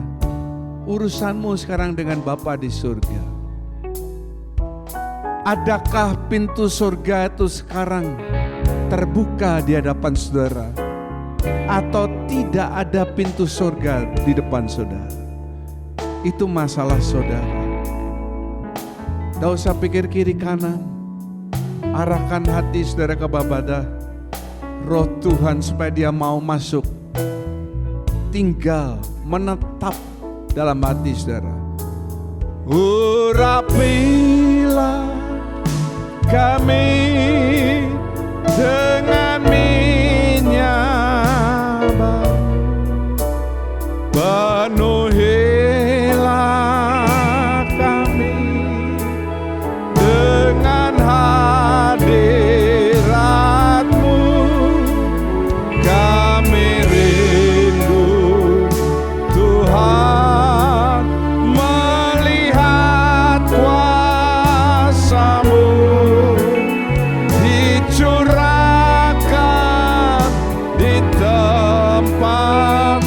Urusanmu sekarang dengan Bapa di surga. Adakah pintu surga itu sekarang terbuka di hadapan saudara? Atau tidak ada pintu surga di depan saudara? Itu masalah saudara. Tidak usah pikir kiri kanan. Arahkan hati saudara ke Babada. Roh Tuhan supaya dia mau masuk, tinggal, menetap dalam hati saudara. Urapilah kami dengan minyak baru, penuhilah kami dengan hadirat-Mu. Kami rindu Tuhan, melihat kuasa-Mu dicurahkan di tempat.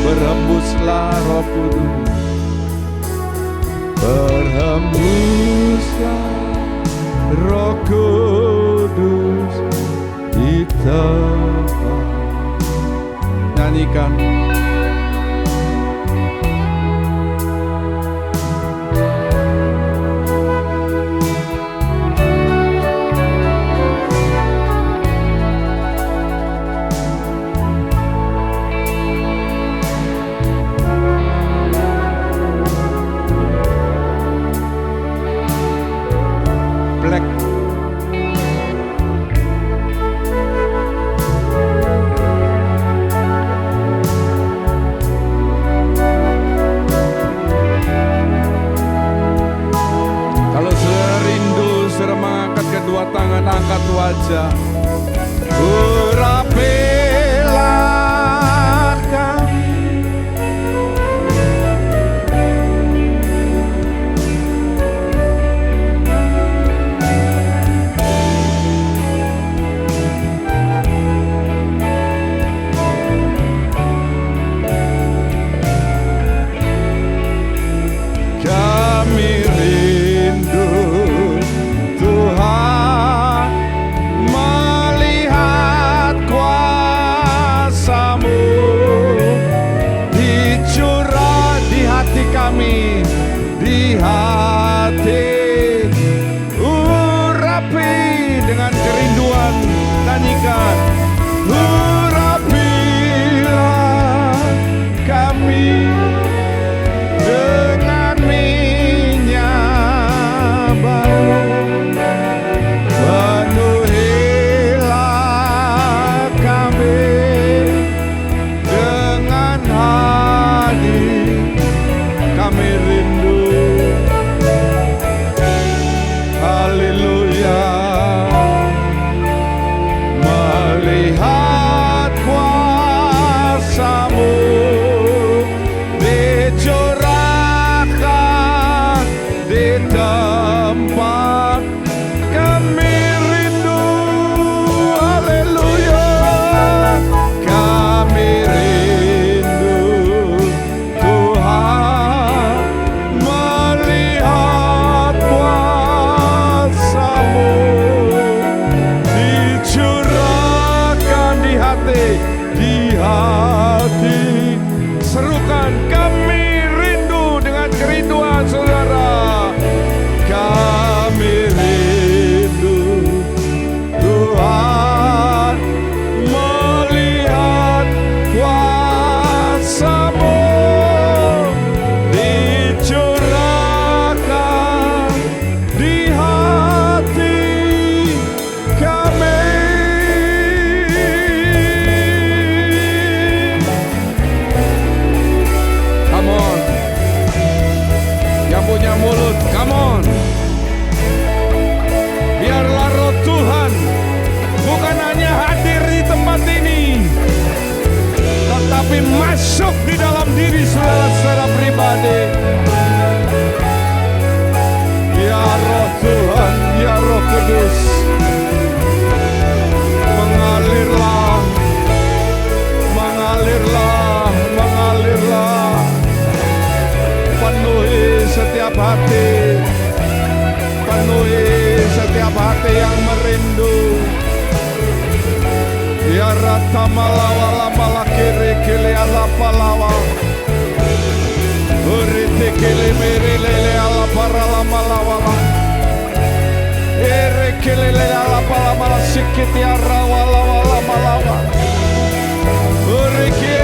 Berhembuslah Roh Kudus, berhembuslah Roh Kudus di tempat. Nyanyikan. serukan, kami rindu dengan kerinduan saudara. Kami rindu Tuhan, melihat kuasa-Mu dicurahkan di hati kami. Come on, yang punya mulut, come on. Biarlah roh Tuhan bukan hanya hadir di tempat ini, tetapi masuk di dalam diri saudara secara pribadi. Ya roh Tuhan, ya roh kudus, mengalirlah, mengalirlah, mengalirlah, penuhi setiap hati, penuhi setiap hati yang merindu. Ya rata malawa lama kiri kili ala palawa, uriti kili miri lele ala para lama lawala, ere kili lele ala pala mala sikit ya rawa lawala malawa, uriki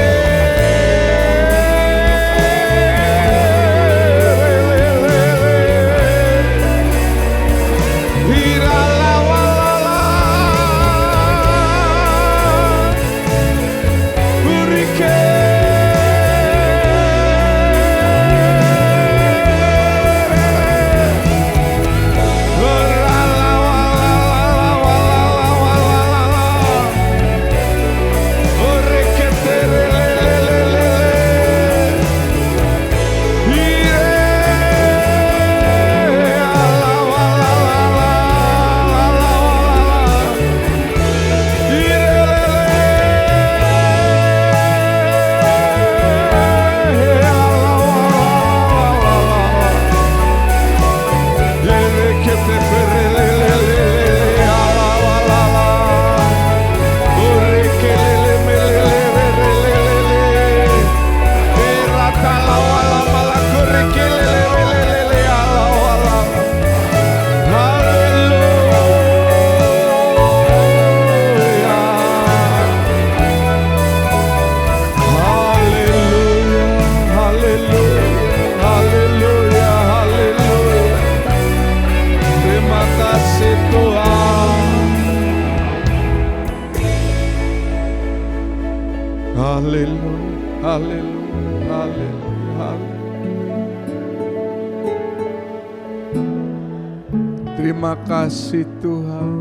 terima kasih Tuhan.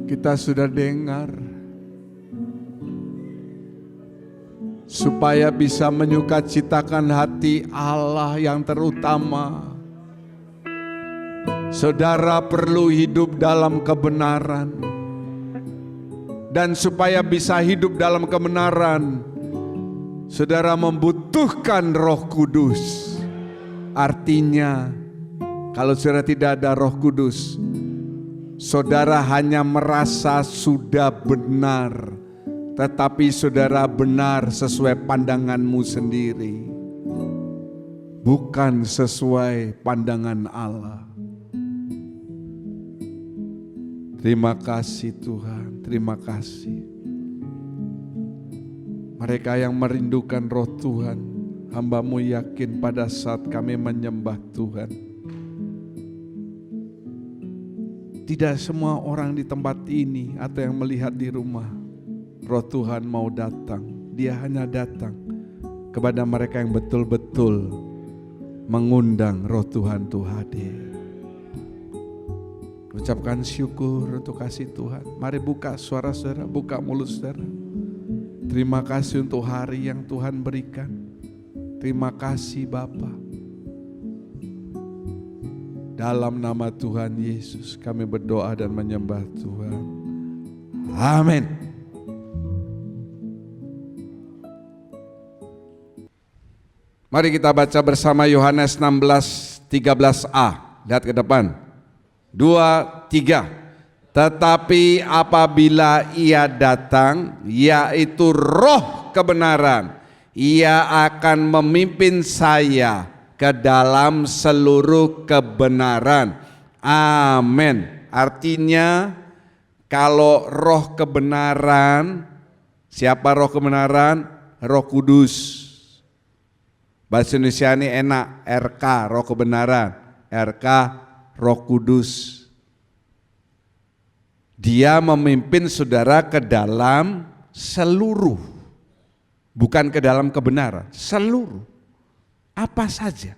Kita sudah dengar supaya bisa menyukacitakan hati Allah yang terutama. Saudara perlu hidup dalam kebenaran. Dan supaya bisa hidup dalam kebenaran, saudara membutuhkan Roh Kudus. Artinya, kalau saudara tidak ada Roh Kudus, saudara hanya merasa sudah benar, tetapi saudara benar sesuai pandanganmu sendiri, bukan sesuai pandangan Allah. Terima kasih Tuhan, terima kasih. Mereka yang merindukan roh Tuhan, hamba-Mu yakin pada saat kami menyembah Tuhan, tidak semua orang di tempat ini atau yang melihat di rumah, roh Tuhan mau datang. Dia hanya datang kepada mereka yang betul-betul mengundang roh Tuhan itu hadir. Ucapkan syukur untuk kasih Tuhan. Mari buka suara saudara, buka mulut saudara. Terima kasih untuk hari yang Tuhan berikan. Terima kasih Bapa. Dalam nama Tuhan Yesus kami berdoa dan menyembah Tuhan. Amin. Mari kita baca bersama Yohanes 16:13a. Lihat ke depan. 2, 3. Tetapi apabila ia datang, yaitu roh kebenaran, ia akan memimpin saya ke dalam seluruh kebenaran. Amin. Artinya kalau roh kebenaran, siapa roh kebenaran? Roh Kudus. Bahasa Indonesia ini enak, RK, roh kebenaran. RK, Roh Kudus. Dia memimpin saudara ke dalam seluruh, bukan ke dalam kebenaran, seluruh. Apa saja.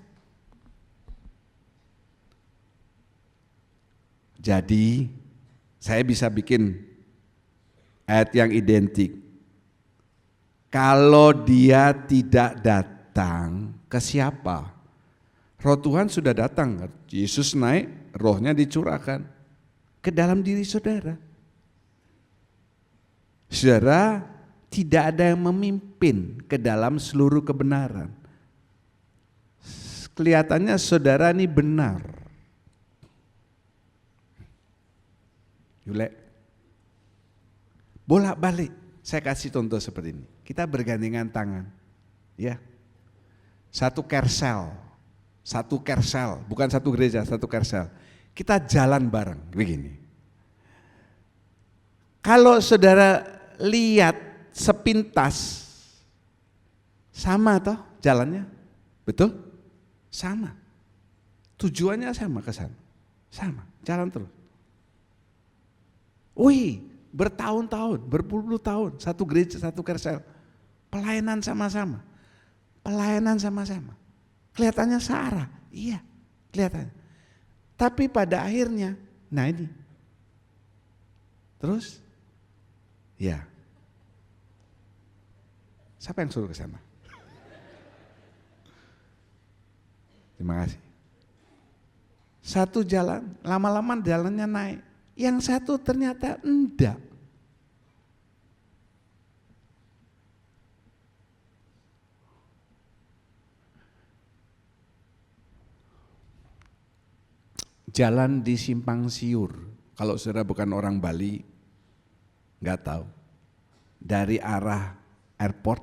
Jadi saya bisa bikin ayat yang identik. Kalau dia tidak datang, ke siapa? Roh Tuhan sudah datang, Yesus naik, rohnya dicurahkan ke dalam diri saudara. Saudara, tidak ada yang memimpin ke dalam seluruh kebenaran. Kelihatannya saudara ini benar. Yule, bolak-balik, saya kasih contoh seperti ini. Kita bergandengan tangan, ya. Satu kersel, bukan satu gereja, satu kersel. Kita jalan bareng, begini. Kalau saudara lihat sepintas, sama toh jalannya, betul? Sama. Tujuannya sama ke sana, sama, jalan terus. Wih, bertahun-tahun, berpuluh-puluh tahun, satu gereja, satu kersel, pelayanan sama-sama, kelihatannya searah, iya, kelihatannya. Tapi pada akhirnya, nah ini, terus, ya, siapa yang suruh ke sana? Terima kasih. Satu jalan, lama-lama jalannya naik. Yang satu ternyata enggak. Jalan di Simpang Siur, kalau saudara bukan orang Bali, nggak tahu. Dari arah airport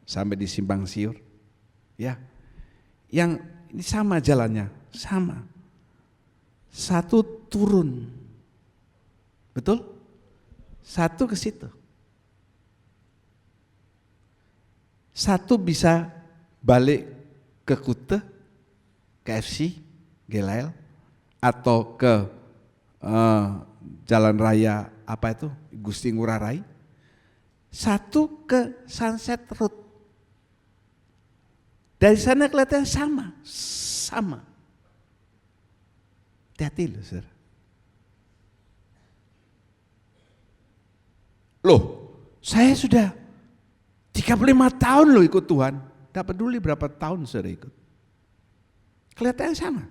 sampai di Simpang Siur, ya, yang ini sama jalannya, sama. Satu turun, betul? Satu ke situ. Satu bisa balik ke Kute, KFC, Gelael, atau ke jalan raya apa itu, Gusti Ngurah Rai. Satu ke Sunset Road. Dari sana kelihatan sama. Hati-hati loh, saudara. Loh, saya sudah 35 tahun loh ikut Tuhan. Tidak peduli berapa tahun saudara ikut. Kelihatannya sama.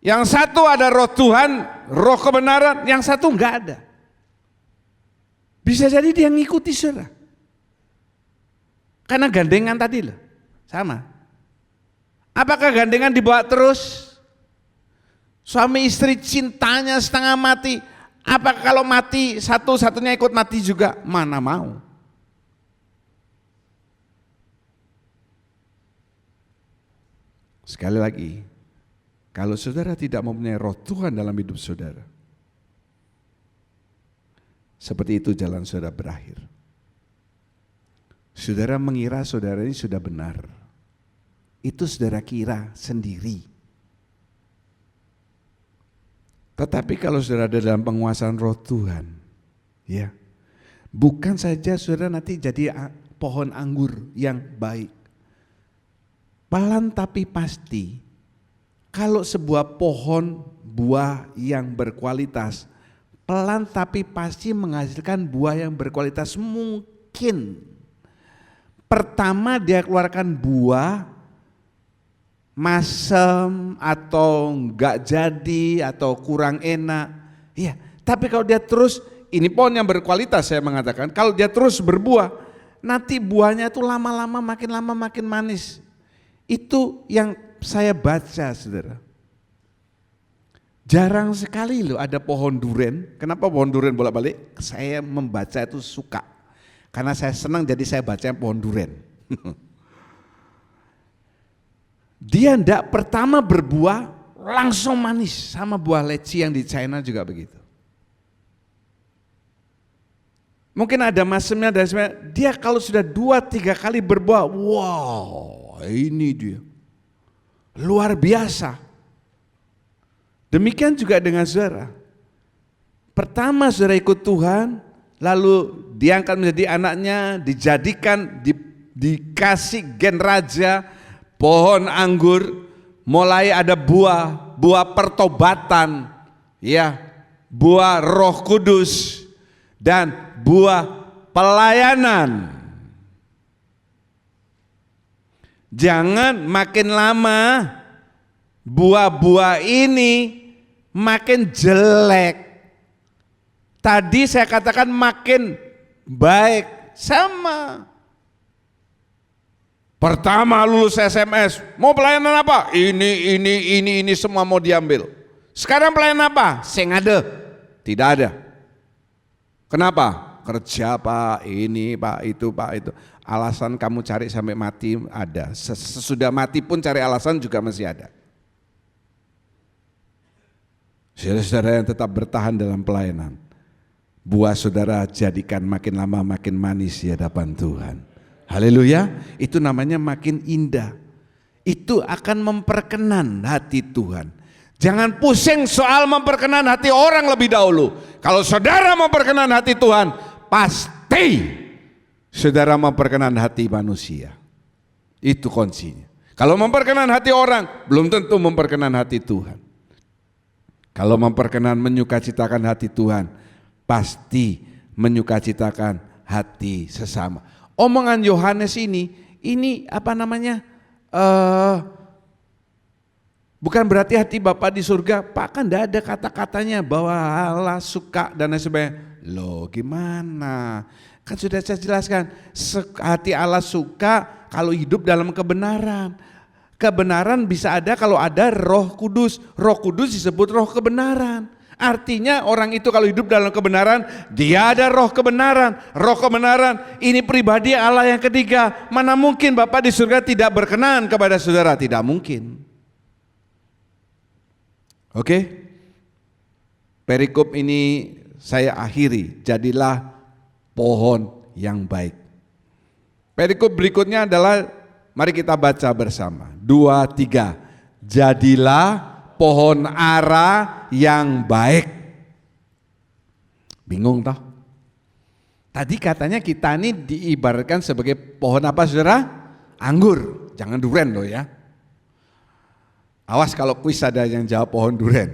Yang satu ada roh Tuhan, roh kebenaran, yang satu enggak ada. Bisa jadi dia ngikuti saudara. Karena gandengan tadi loh, sama. Apakah gandengan dibawa terus? Suami istri cintanya setengah mati. Apakah kalau mati satu-satunya ikut mati juga? Mana mau. Sekali lagi, kalau saudara tidak mempunyai roh Tuhan dalam hidup saudara, seperti itu jalan saudara berakhir. Saudara mengira saudara ini sudah benar. Itu saudara kira sendiri. Tetapi kalau saudara ada dalam penguasaan roh Tuhan, ya, bukan saja saudara nanti jadi pohon anggur yang baik. Pelan tapi pasti, kalau sebuah pohon buah yang berkualitas, pelan tapi pasti menghasilkan buah yang berkualitas. Mungkin pertama dia keluarkan buah masam atau enggak jadi atau kurang enak. Iya, tapi kalau dia terus, ini pohon yang berkualitas saya mengatakan, kalau dia terus berbuah, nanti buahnya itu lama-lama makin manis. Itu yang saya baca, saudara. Jarang sekali loh ada pohon duren. Kenapa pohon duren bolak-balik? Saya membaca itu suka. Karena saya senang jadi saya baca pohon duren. Dia ndak pertama berbuah langsung manis. Sama buah leci yang di China juga begitu. Mungkin ada masemnya, dia kalau sudah 2-3 kali berbuah, wow ini dia. Luar biasa. Demikian juga dengan saudara. Pertama saudara ikut Tuhan, lalu diangkat menjadi anaknya, dijadikan, dikasih gen raja, pohon anggur, mulai ada buah pertobatan, ya, buah Roh Kudus, dan buah pelayanan. Jangan makin lama buah-buah ini makin jelek. Tadi saya katakan makin baik, sama. Pertama lulus SMS, mau pelayanan apa? Ini semua mau diambil. Sekarang pelayanan apa? Sing ada. Tidak ada. Kenapa? Kerja Pak, ini Pak, itu Pak, itu. Alasan kamu cari sampai mati ada. Sesudah mati pun cari alasan juga masih ada. Saudara-saudara yang tetap bertahan dalam pelayanan, buah saudara jadikan makin lama makin manis di hadapan Tuhan. Haleluya, itu namanya makin indah. Itu akan memperkenan hati Tuhan. Jangan pusing soal memperkenan hati orang lebih dahulu. Kalau saudara memperkenan hati Tuhan, pasti saudara memperkenan hati manusia. Itu kuncinya. Kalau memperkenan hati orang, belum tentu memperkenan hati Tuhan. Kalau memperkenan menyukacitakan hati Tuhan, pasti menyukacitakan hati sesama. Omongan Yohanes ini apa namanya? Bukan berarti hati Bapa di surga, Pak, kan tidak ada kata-katanya bahwa Allah suka dan lain sebagainya. Loh gimana? Kan sudah saya jelaskan, hati Allah suka kalau hidup dalam kebenaran. Kebenaran bisa ada kalau ada Roh Kudus. Roh Kudus disebut roh kebenaran. Artinya orang itu kalau hidup dalam kebenaran, dia ada roh kebenaran. Roh kebenaran ini pribadi Allah yang ketiga. Mana mungkin Bapa di surga tidak berkenan kepada saudara? Tidak mungkin. Oke? Perikop ini saya akhiri. Jadilah pohon yang baik. Perikop berikutnya adalah, mari kita baca bersama. 2, 3. Jadilah pohon ara yang baik. Bingung toh? Tadi katanya kita ini diibaratkan sebagai pohon apa saudara? Anggur. Jangan duren loh ya. Awas kalau kuis ada yang jawab pohon duren.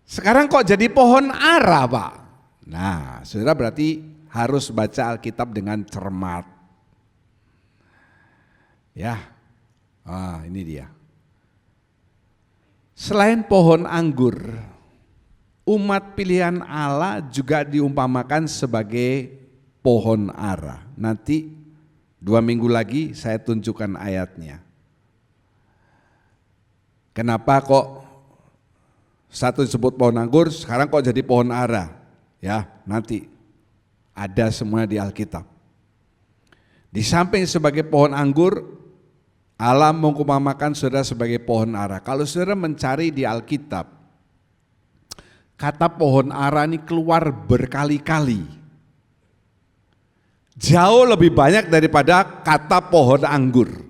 Sekarang kok jadi pohon ara Pak? Nah saudara berarti harus baca Alkitab dengan cermat. Ya, ini dia. Selain pohon anggur, umat pilihan Allah juga diumpamakan sebagai pohon ara. Nanti 2 minggu lagi saya tunjukkan ayatnya. Kenapa kok satu disebut pohon anggur, sekarang kok jadi pohon ara? Ya, nanti ada semua di Alkitab. Di samping sebagai pohon anggur, Allah mengumpamakan saudara sebagai pohon ara. Kalau saudara mencari di Alkitab, kata pohon ara ini keluar berkali-kali. Jauh lebih banyak daripada kata pohon anggur.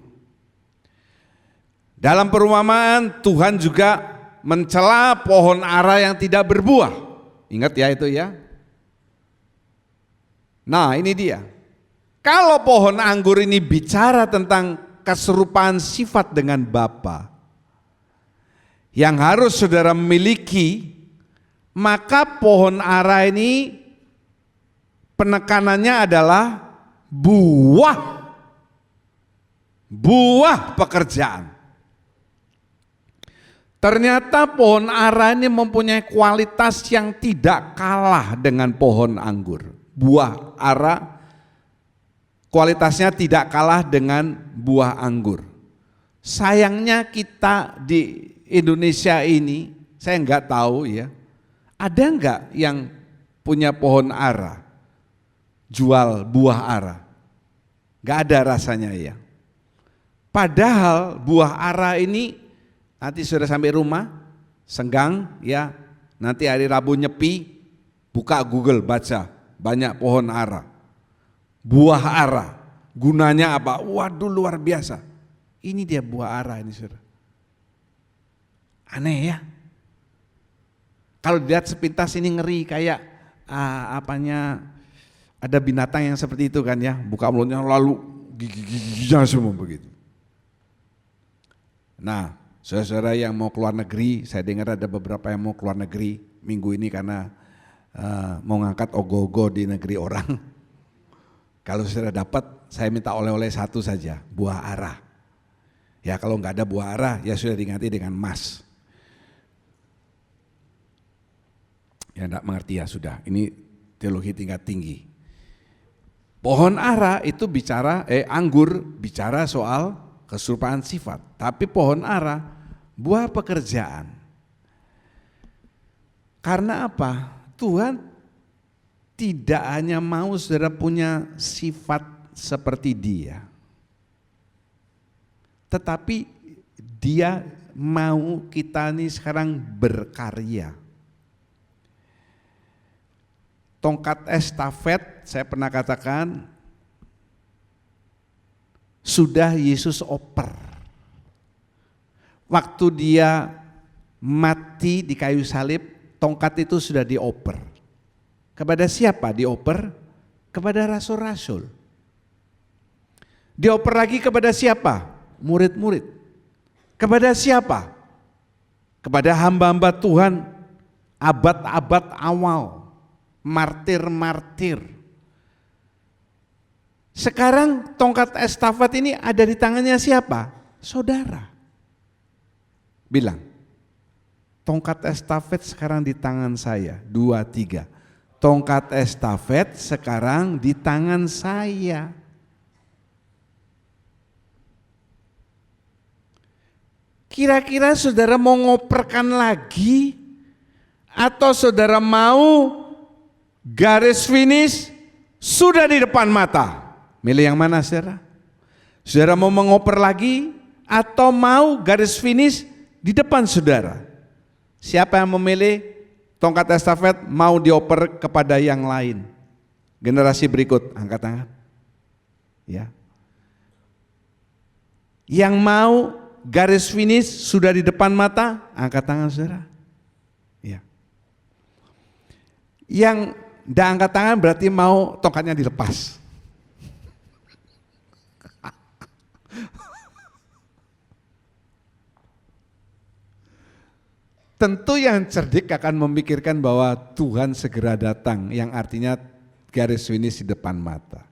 Dalam perumpamaan Tuhan juga mencela pohon ara yang tidak berbuah. Ingat ya itu ya. Nah ini dia. Kalau pohon anggur ini bicara tentang keserupaan sifat dengan Bapa yang harus saudara miliki, maka pohon ara ini penekanannya adalah buah pekerjaan. Ternyata pohon ara ini mempunyai kualitas yang tidak kalah dengan pohon anggur. Buah ara kualitasnya tidak kalah dengan buah anggur. Sayangnya kita di Indonesia ini Saya nggak tahu ya. Ada nggak yang punya pohon ara, jual buah ara? Nggak ada rasanya ya. Padahal buah ara ini nanti sudah sampai rumah, senggang ya, nanti hari Rabu nyepi, buka Google baca, banyak pohon ara. Buah ara, gunanya apa? Waduh luar biasa. Ini dia buah ara ini saudara. Aneh ya. Kalau dilihat sepintas ini ngeri kayak ada binatang yang seperti itu kan ya, buka mulutnya lalu gigi-giginya semua begitu. Nah, saudara-saudara yang mau keluar negeri, saya dengar ada beberapa yang mau keluar negeri minggu ini karena mau ngangkat ogoh-ogoh di negeri orang. Kalau saudara dapat, saya minta oleh-oleh satu saja, buah ara. Ya kalau nggak ada buah ara, ya sudah diganti dengan emas. Ya enggak mengerti ya sudah, ini teologi tingkat tinggi. Pohon ara itu bicara, anggur bicara soal keserupaan sifat. Tapi pohon ara, buah pekerjaan. Karena apa? Tuhan tidak hanya mau saudara punya sifat seperti dia. Tetapi dia mau kita ini sekarang berkarya. Tongkat estafet, saya pernah katakan, sudah Yesus oper. Waktu dia mati di kayu salib, tongkat itu sudah dioper. Kepada siapa dioper? Kepada rasul-rasul. Dioper lagi kepada siapa? Murid-murid. Kepada siapa? Kepada hamba-hamba Tuhan, abad-abad awal. Martir-martir. Sekarang tongkat estafet ini ada di tangannya siapa? Saudara. Bilang, tongkat estafet sekarang di tangan saya. 2, 3. Tongkat estafet sekarang di tangan saya. Kira-kira saudara mau ngoperkan lagi? Atau saudara mau garis finish sudah di depan mata? Milih yang mana saudara? Saudara mau mengoper lagi atau mau garis finish di depan saudara? Siapa yang memilih tongkat estafet mau dioper kepada yang lain? Generasi berikut, angkat tangan. Ya. Yang mau garis finish sudah di depan mata, angkat tangan saudara. Ya. Yang tidak angkat tangan berarti mau tongkatnya dilepas. Tentu yang cerdik akan memikirkan bahwa Tuhan segera datang, yang artinya garis finish di depan mata.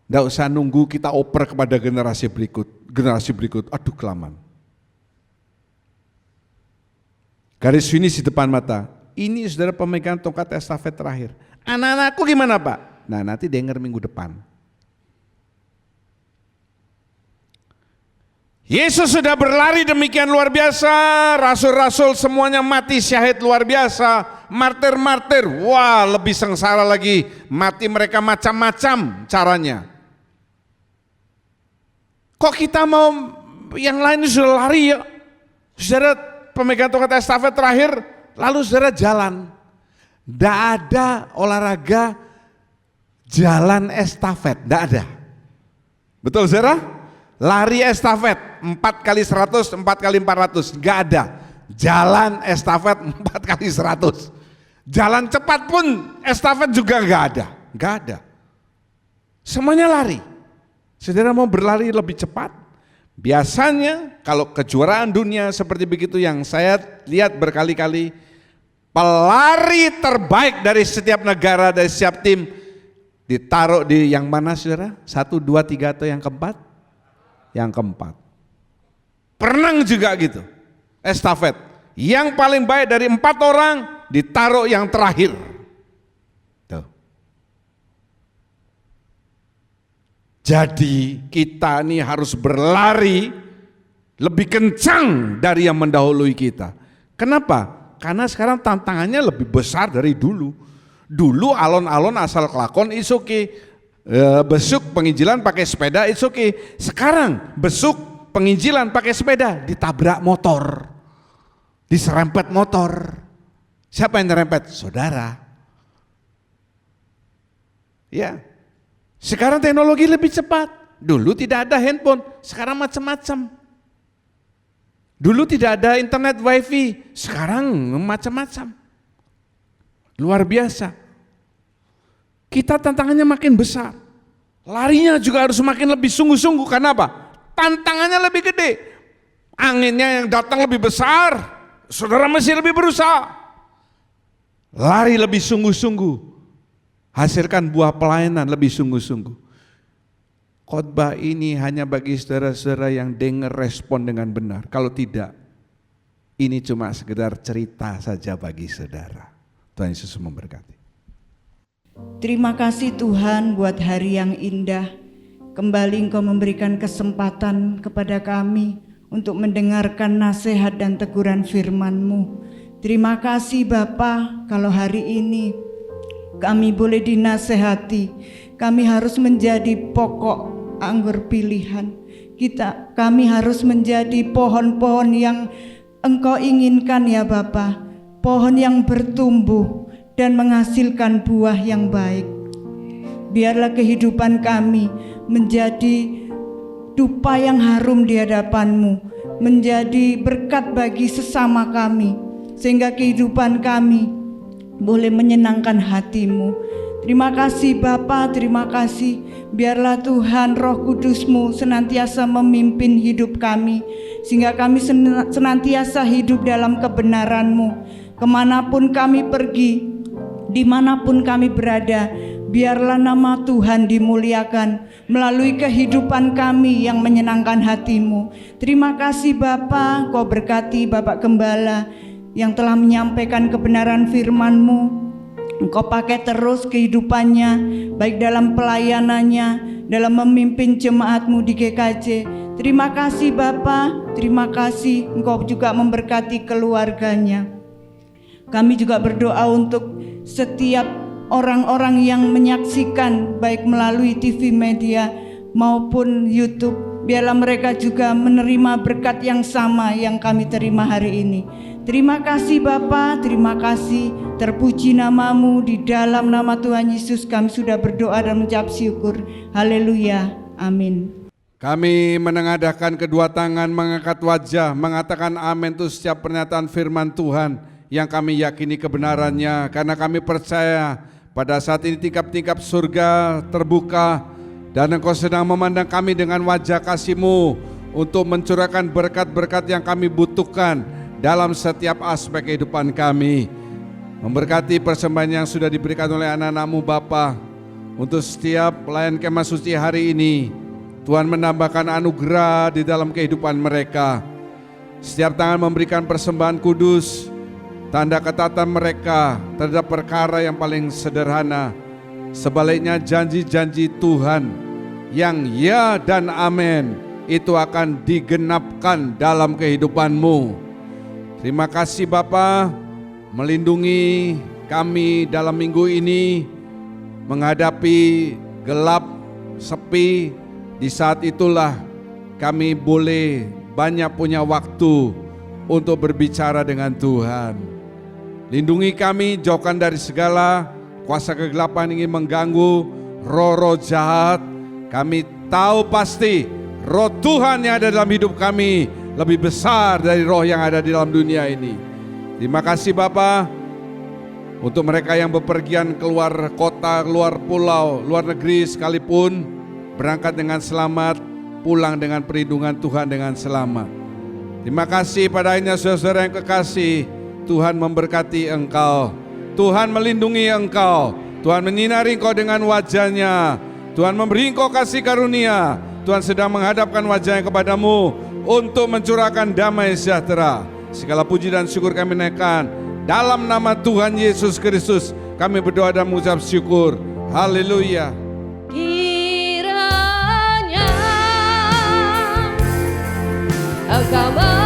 Tidak usah nunggu kita oper kepada generasi berikut, aduh kelamaan. Garis finish di depan mata, ini saudara pemegang tongkat estafet terakhir. Anak-anakku gimana Pak? Nah nanti dengar minggu depan. Yesus sudah berlari demikian luar biasa, rasul-rasul semuanya mati syahid luar biasa, martir-martir, wah lebih sengsara lagi, mati mereka macam-macam caranya. Kok kita mau yang lain sudah lari ya? Saudara pemegang tongkat estafet terakhir, lalu saudara jalan. Tidak ada olahraga jalan estafet, tidak ada. Betul saudara? Lari estafet 4 kali 100, 4 kali 400, nggak ada. Jalan estafet 4 kali 100. Jalan cepat pun estafet juga nggak ada. Semuanya lari. Saudara mau berlari lebih cepat? Biasanya kalau kejuaraan dunia seperti begitu yang saya lihat berkali-kali, pelari terbaik dari setiap negara, dari setiap tim ditaruh di yang mana saudara? 1, 2, 3 atau yang keempat? Yang keempat. Perenang juga gitu, estafet. Yang paling baik dari 4 orang ditaruh yang terakhir. Tuh. Jadi kita ini harus berlari lebih kencang dari yang mendahului kita. Kenapa? Karena sekarang tantangannya lebih besar dari dulu. Dulu alon-alon asal kelakon is okay. Besuk penginjilan pakai sepeda it's okay. Sekarang besuk penginjilan pakai sepeda ditabrak motor, diserempet motor. Siapa yang nyerempet? Saudara. Ya. Sekarang teknologi lebih cepat. Dulu tidak ada handphone, sekarang macam-macam. Dulu tidak ada internet wifi, sekarang macam-macam. Luar biasa. Kita tantangannya makin besar. Larinya juga harus makin lebih sungguh-sungguh. Karena apa? Tantangannya lebih gede. Anginnya yang datang lebih besar. Saudara mesti lebih berusaha. Lari lebih sungguh-sungguh. Hasilkan buah pelayanan lebih sungguh-sungguh. Khotbah ini hanya bagi saudara-saudara yang dengar respon dengan benar. Kalau tidak, ini cuma sekedar cerita saja bagi saudara. Tuhan Yesus memberkati. Terima kasih Tuhan buat hari yang indah. Kembali Engkau memberikan kesempatan kepada kami untuk mendengarkan nasihat dan teguran firman-Mu. Terima kasih Bapa, kalau hari ini kami boleh dinasehati. Kami harus menjadi pokok anggur pilihan. Kami harus menjadi pohon-pohon yang Engkau inginkan ya Bapa. Pohon yang bertumbuh dan menghasilkan buah yang baik. Biarlah kehidupan kami menjadi dupa yang harum di hadapan-Mu, menjadi berkat bagi sesama kami, sehingga kehidupan kami boleh menyenangkan hati-Mu. Terima kasih Bapa, terima kasih. Biarlah Tuhan Roh Kudus-Mu senantiasa memimpin hidup kami, sehingga kami senantiasa hidup dalam kebenaran-Mu. Kemanapun kami pergi, dimanapun kami berada, biarlah nama Tuhan dimuliakan melalui kehidupan kami yang menyenangkan hati-Mu. Terima kasih Bapa, Kau berkati Bapak Gembala yang telah menyampaikan kebenaran firman-Mu. Engkau pakai terus kehidupannya, baik dalam pelayanannya, dalam memimpin jemaat-Mu di GKJ. Terima kasih Bapa, terima kasih Engkau juga memberkati keluarganya. Kami juga berdoa untuk setiap orang-orang yang menyaksikan baik melalui TV media maupun YouTube. Biarlah mereka juga menerima berkat yang sama yang kami terima hari ini. Terima kasih Bapa, terima kasih. Terpuji nama-Mu, di dalam nama Tuhan Yesus kami sudah berdoa dan mengucap syukur. Haleluya, amin. Kami menengadahkan kedua tangan, mengangkat wajah, mengatakan amin untuk setiap pernyataan firman Tuhan yang kami yakini kebenarannya, karena kami percaya pada saat ini tingkap-tingkap surga terbuka dan Engkau sedang memandang kami dengan wajah kasih-Mu untuk mencurahkan berkat-berkat yang kami butuhkan dalam setiap aspek kehidupan kami. Memberkati persembahan yang sudah diberikan oleh anak-anak-Mu Bapa untuk setiap pelayan kemah suci hari ini. Tuhan menambahkan anugerah di dalam kehidupan mereka. Setiap tangan memberikan persembahan kudus, tanda ketatan mereka terhadap perkara yang paling sederhana. Sebaliknya janji-janji Tuhan yang ya dan amin itu akan digenapkan dalam kehidupan-Mu. Terima kasih Bapa, melindungi kami dalam minggu ini menghadapi gelap, sepi. Di saat itulah kami boleh banyak punya waktu untuk berbicara dengan Tuhan. Lindungi kami, jauhkan dari segala kuasa kegelapan ingin mengganggu, roh-roh jahat. Kami tahu pasti roh Tuhan yang ada dalam hidup kami lebih besar dari roh yang ada di dalam dunia ini. Terima kasih Bapa untuk mereka yang bepergian keluar kota, keluar pulau, luar negeri sekalipun, berangkat dengan selamat, pulang dengan perlindungan Tuhan dengan selamat. Terima kasih pada akhirnya saudara-saudara yang kekasih, Tuhan memberkati engkau, Tuhan melindungi engkau, Tuhan menyinari engkau dengan wajah-Nya, Tuhan memberi engkau kasih karunia, Tuhan sedang menghadapkan wajah-Nya kepadamu untuk mencurahkan damai sejahtera. Segala puji dan syukur kami naikkan dalam nama Tuhan Yesus Kristus. Kami berdoa dan mengucap syukur. Haleluya. Kiranya Engkau